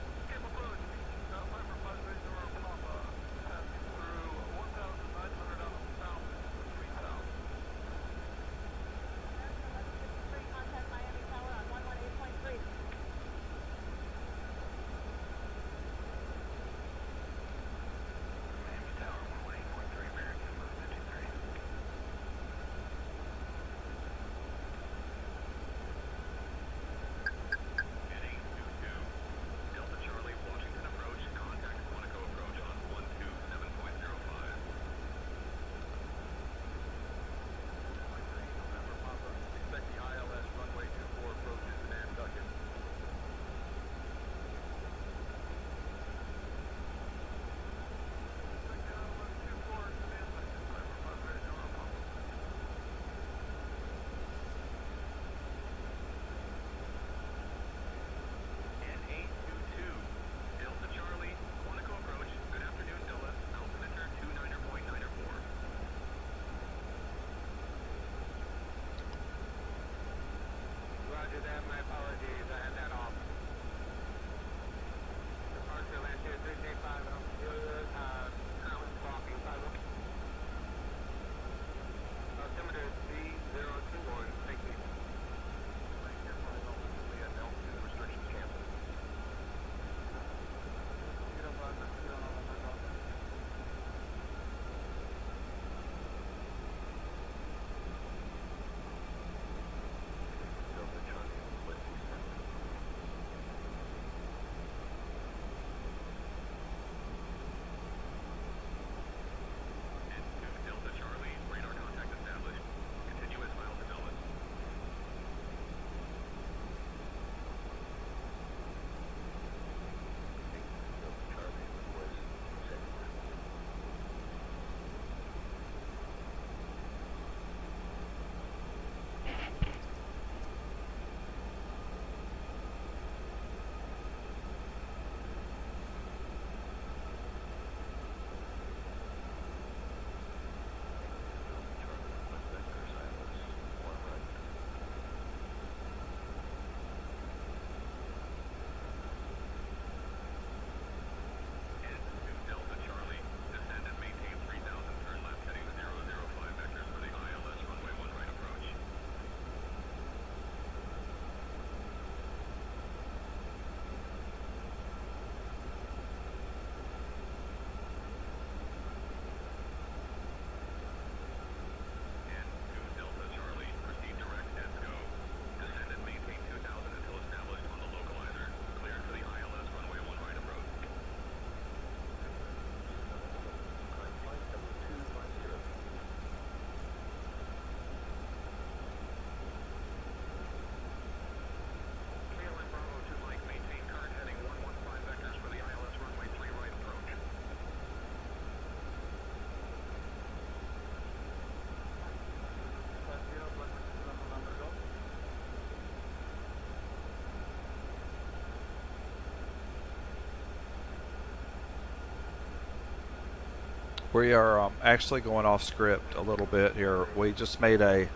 We are actually going off script a little bit here. We just made a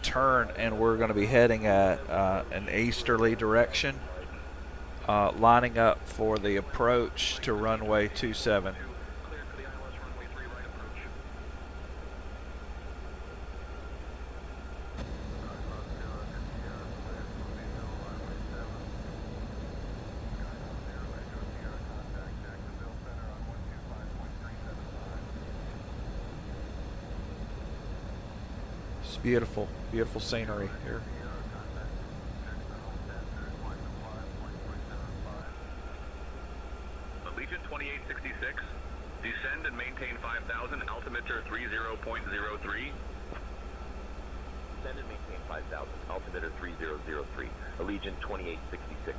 turn and we're going to be heading at an easterly direction, lining up for the approach to runway 27. Beautiful, beautiful scenery here. Allegiant 2866, descend and maintain 5,000, altimeter 30.03. Descend and maintain 5,000, altimeter 3003. Allegiant 2866.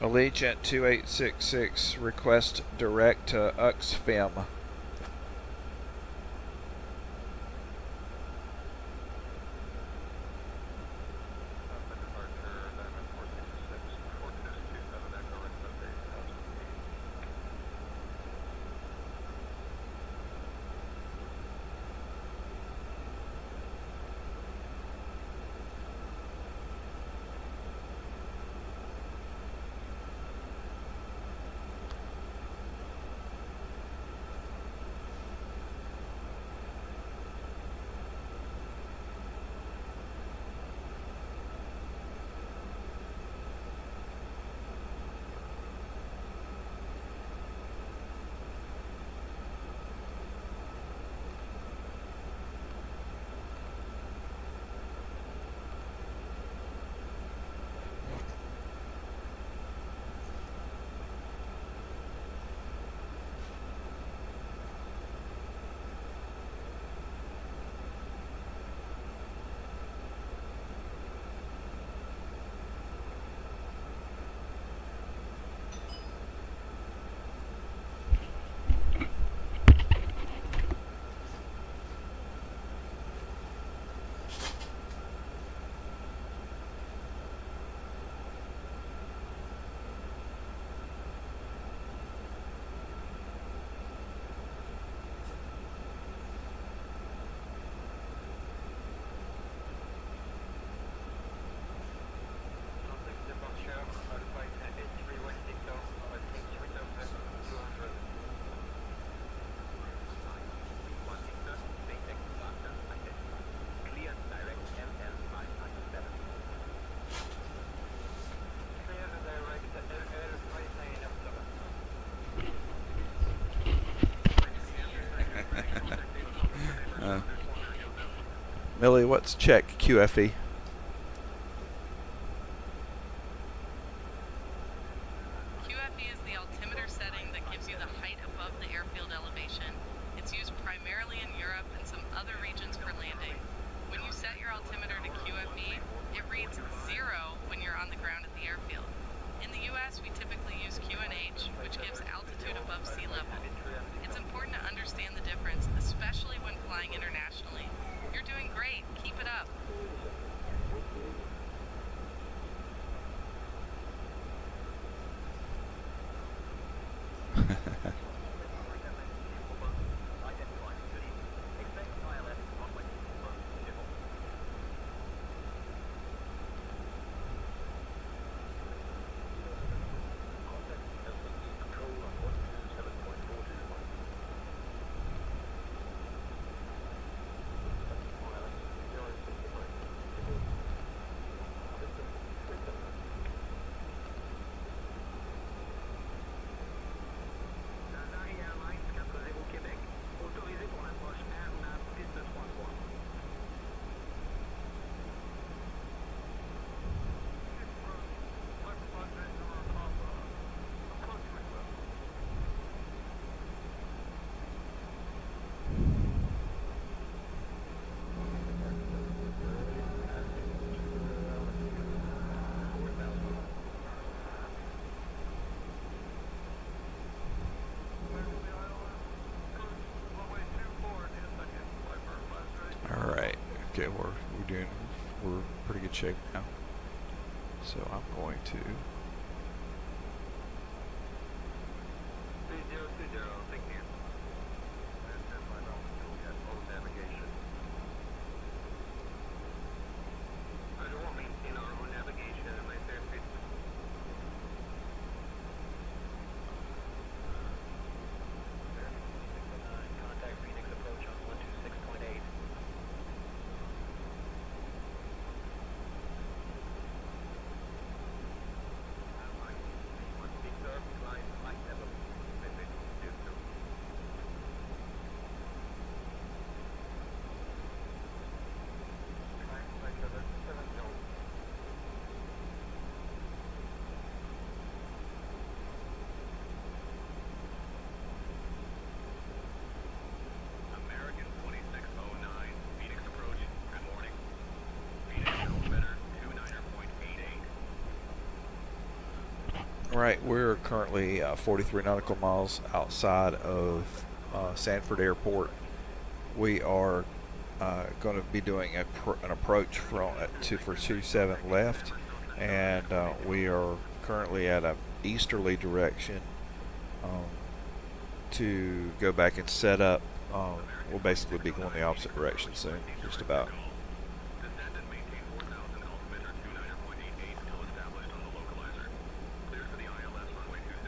Allegiant 2866, request direct to XFM. Millie, what's check QFE? QFE is the altimeter setting that gives you the height above the airfield elevation. It's used primarily in Europe and some other regions for landing. When you set your altimeter to QFE, it reads 0 when you're on the ground at the airfield. In the US, we typically use QNH, which gives altitude above sea level. It's important to understand the difference, especially when flying internationally. You're doing great. Keep it up. Okay, we're pretty good shape now. So I'm going to 3020, thank you. Navigation. I don't want to maintain our own navigation in my airspace. Contact Phoenix approach on 126.8. Alright, we're currently 43 nautical miles outside of Sanford Airport. We are going to be doing an approach for 27 left, and we are currently at an easterly direction to go back and set up. We'll basically be going the opposite direction soon, just about.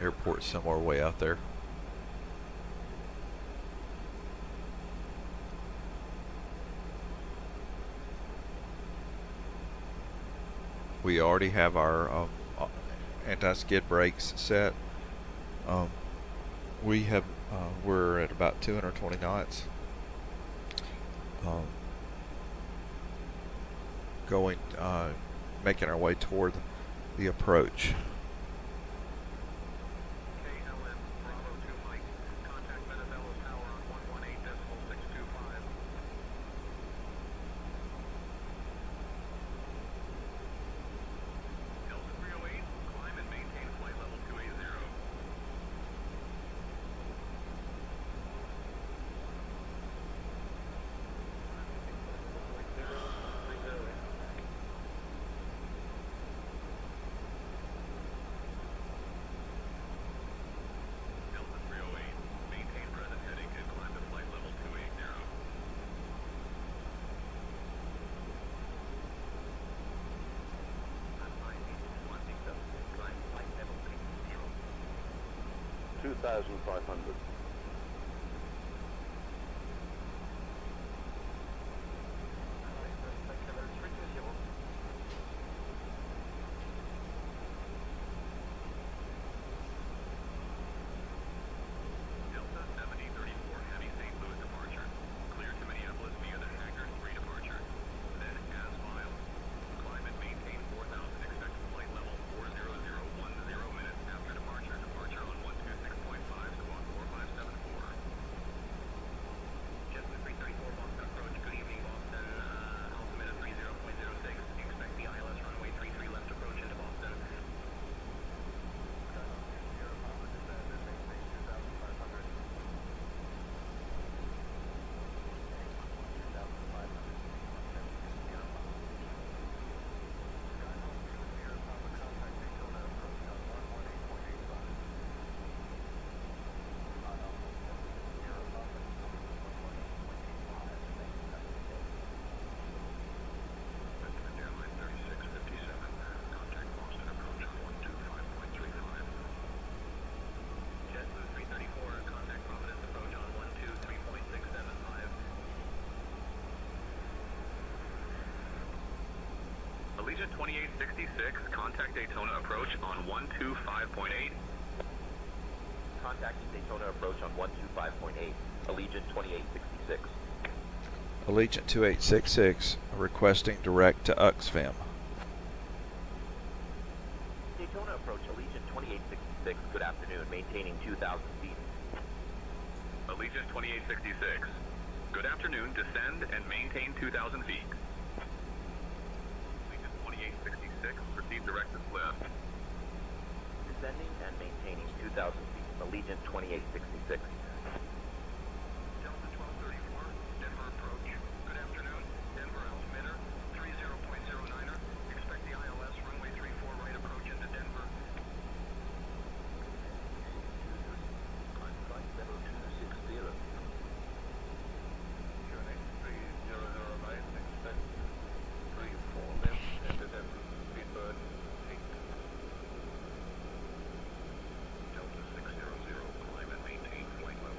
Airport somewhere way out there. We already have our anti-skid brakes set. We're at about 220 knots. Making our way toward the approach. $2,500. Allegiant 2866, contact Daytona approach on 125.8. Contacting Daytona approach on 125.8. Allegiant 2866. Allegiant 2866 requesting direct to XFM. Daytona approach, Allegiant 2866. Good afternoon, maintaining 2,000 feet. Allegiant 2866, good afternoon, descend and maintain 2,000 feet. Allegiant 2866, proceed direct to slip. Descending and maintaining 2,000 feet. Allegiant 2866. Delta 1234, Denver approach. Good afternoon, Denver altimeter 30.09er. Expect the ILS runway 34 right approach into Denver. Climb flight level 260. Unit 3009, expect 34 left, enter Denver, speedbird 8. Delta 600, climb and maintain flight level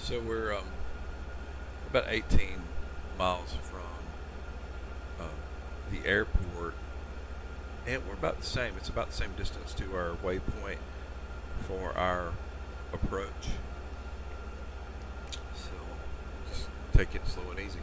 So we're about 18 miles from the airport, and we're about the same. It's about the same distance to our waypoint for our approach. So just take it slow and easy.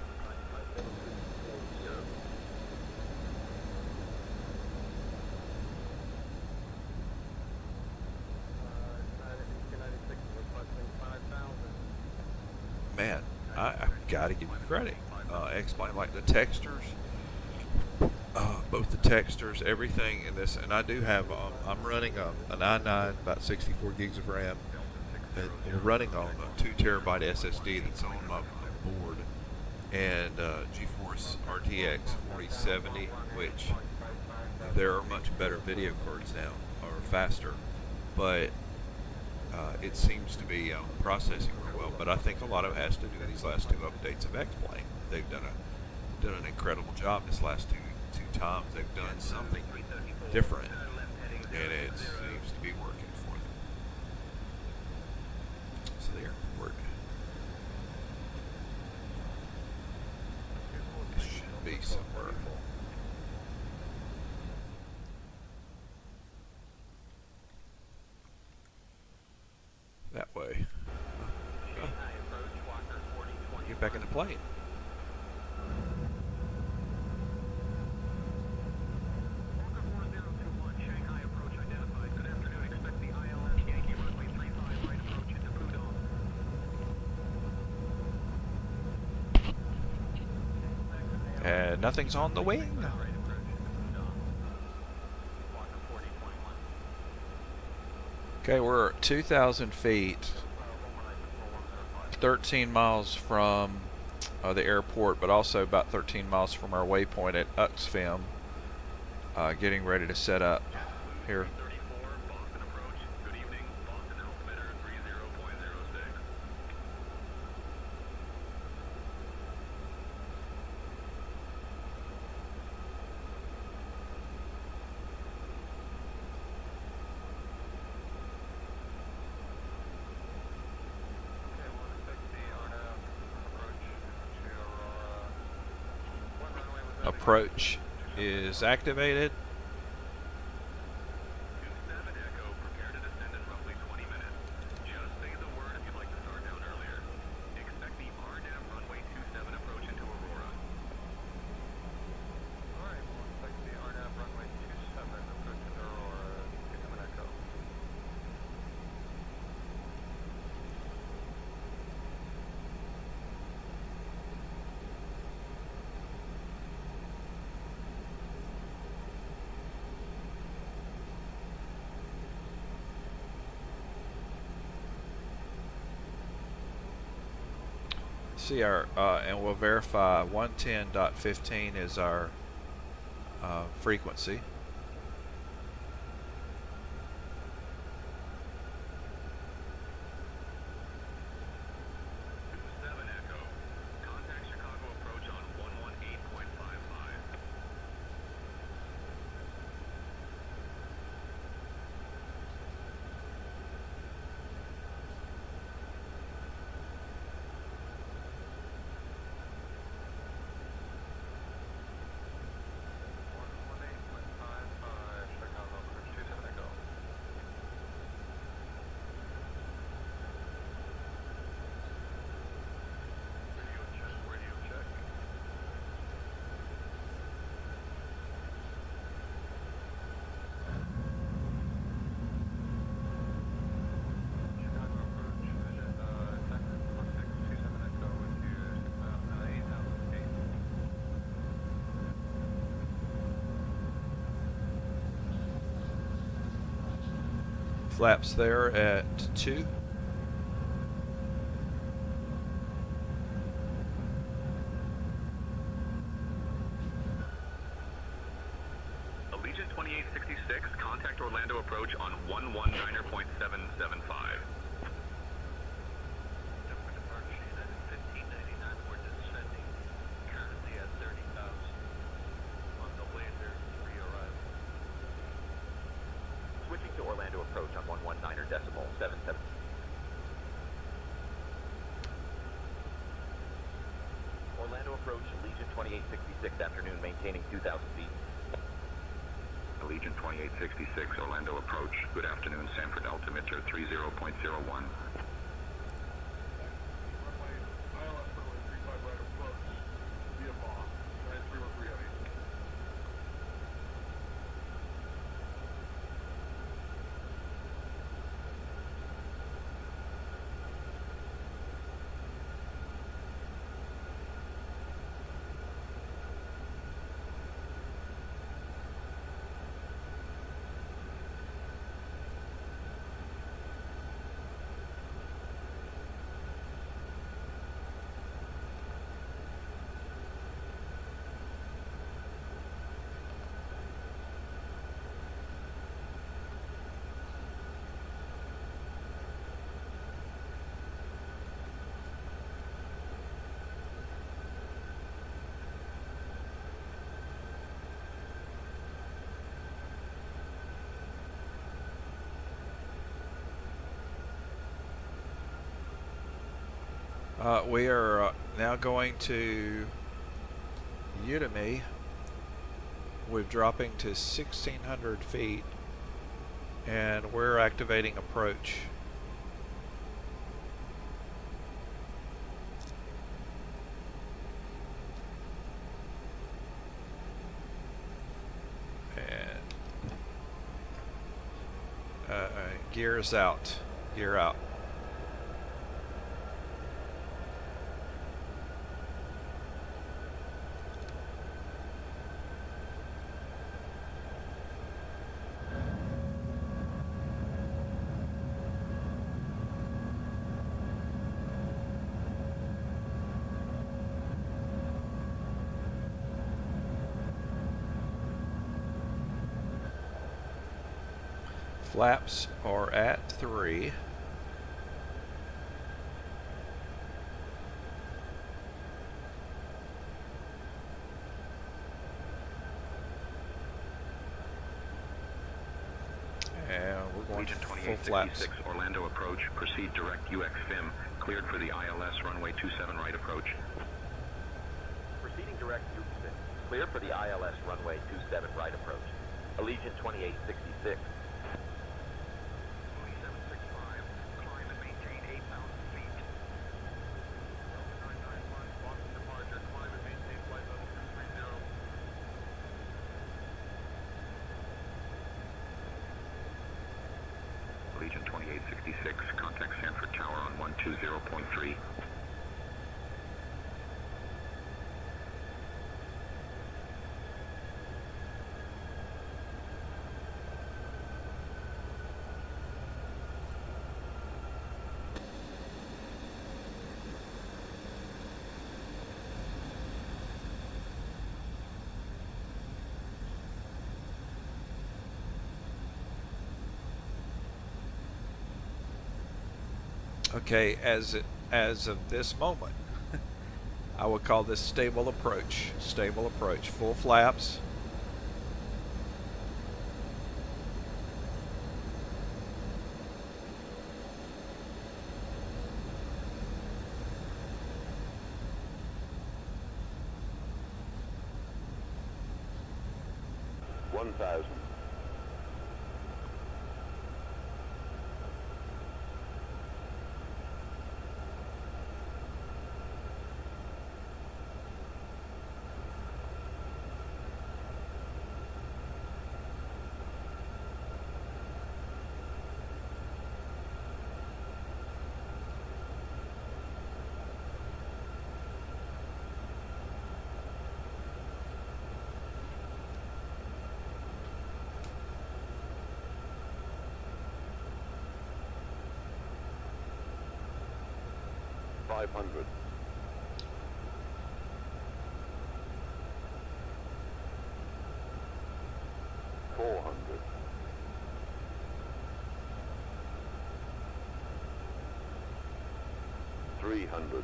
Man, I've got to give you credit. Xplane, like the textures, both the textures, everything in this, and I do have, I'm running an i9, about 64 gigs of RAM, and we're running on a 2 terabyte SSD that's on my board, and GeForce RTX 4070, which there are much better video cards now, or faster, but it seems to be processing real well. But I think a lot of it has to do with these last 2 updates of Xplane. They've done an incredible job this last two times. They've done something different, and it seems to be working for them. So the airport should be somewhere. That way. Get back in the plane. And nothing's on the wing. Okay, we're at 2,000 feet, 13 miles from the airport, but also about 13 miles from our waypoint at XFM, getting ready to set up here. Approach is activated. See our and we'll verify 110.15 is our frequency. Flaps there at 2. Allegiant 2866, contact Orlando approach on 119.775. Switching to Orlando approach on 119.77. approach, Allegiant 2866, afternoon, maintaining 2,000 feet. Allegiant 2866, Orlando approach. Good afternoon, Sanford altimeter 30.01. We are now going to Udemy. We're dropping to 1,600 feet, and we're activating approach. And gears out. Gear out. Flaps are at 3. And we're going Allegiant full flaps. 2866, Orlando approach. Proceed direct UXFIM. Cleared for the ILS runway 27 right approach. Proceeding direct UXFIM. Clear for the ILS runway 27 right approach. Allegiant 2866. Allegiant 2866, contact Sanford Tower on 120.3. Okay, as of this moment, I would call this stable approach. Stable approach. Full flaps. $500. $400. $300.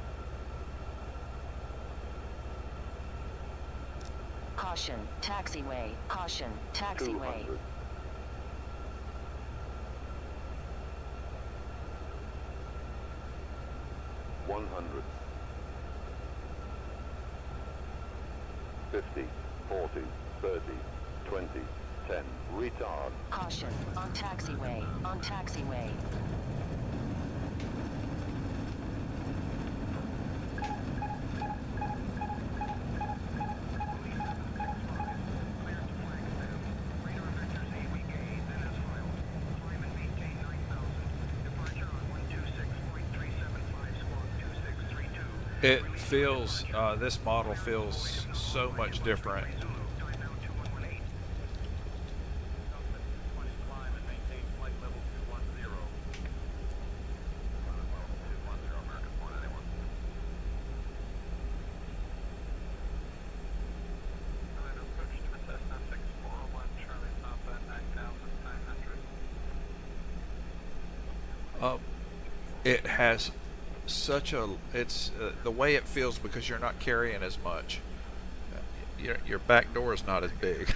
Caution, taxiway. Caution, taxiway. 200. $100. 40, 30, 20, 10. Retard. Caution, on taxiway, on taxiway. It feels, this model feels so much different. It has such a, it's the way it feels because you're not carrying as much. Your back door is not as big.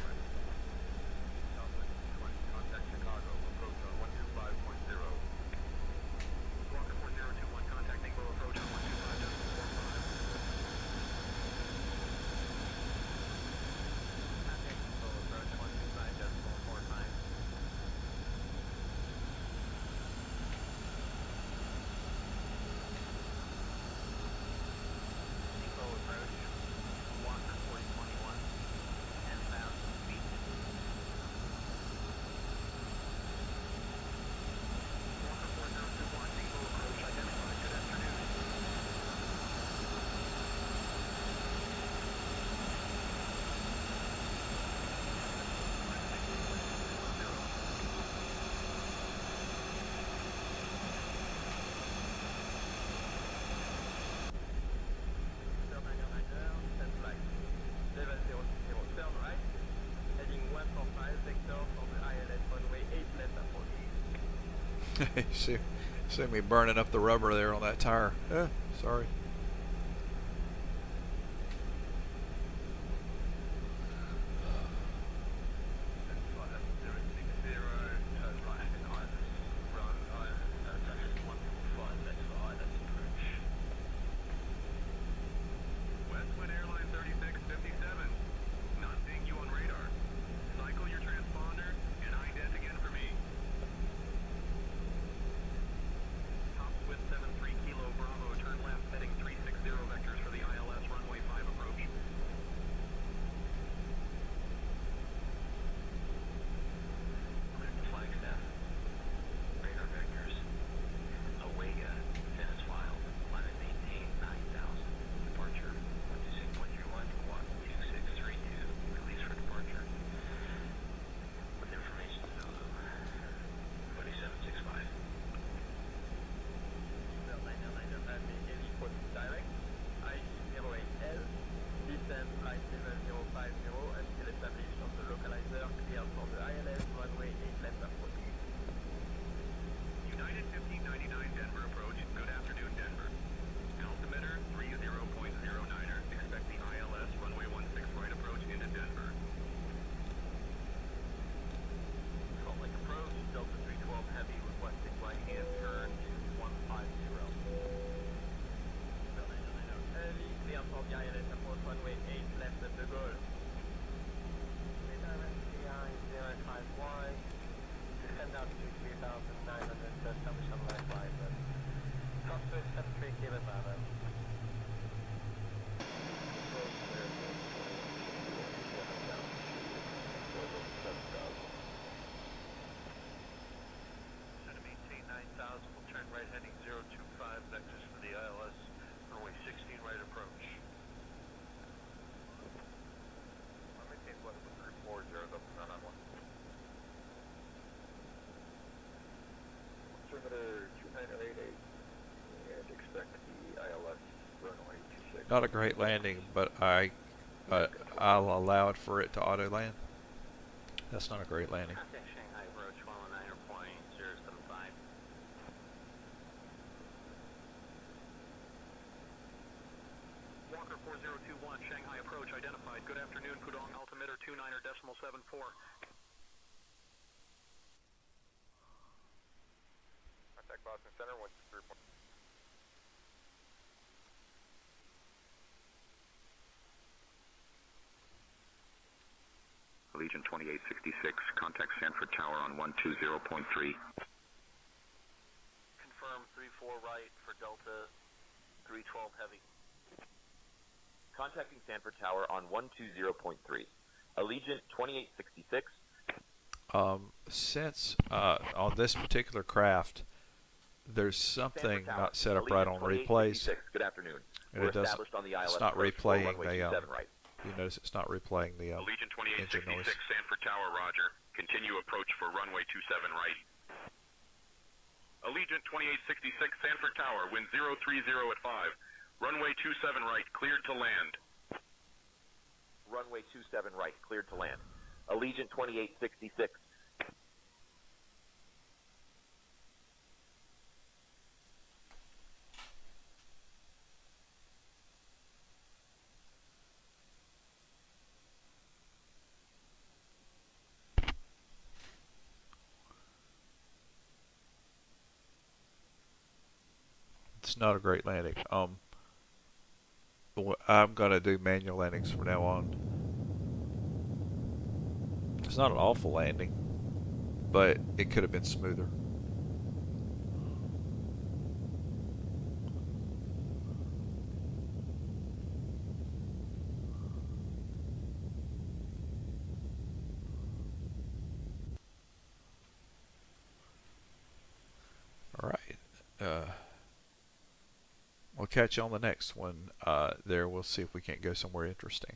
see me burning up the rubber there on that tire. Sorry. Not a great landing, but I'll allow it for it to auto land. That's not a great landing. Shanghai approach 119.075. Walker 4021, Shanghai approach identified. Good afternoon, Pudong altimeter 29.74. Contact Boston Center 123. Allegiant 2866, contact Sanford Tower on 120.3. Confirm 34 right for Delta 312 Heavy. Contacting Sanford Tower on 120.3. Allegiant 2866. Since on this particular craft, there's something not set up right on replays. Good afternoon. And it doesn't, it's not replaying the, you notice it's not replaying the Allegiant engine 2866, noise. Sanford Tower, roger. Continue approach for runway 27 right. Allegiant 2866, Sanford Tower, wind 030 at 5. Runway 27 right, cleared to land. Runway 27 right, cleared to land. Allegiant 2866. It's not a great landing. I'm gonna do manual landings from now on. It's not an awful landing, but it could have been smoother. All right. We'll catch you on the next one. There, we'll see if we can't go somewhere interesting.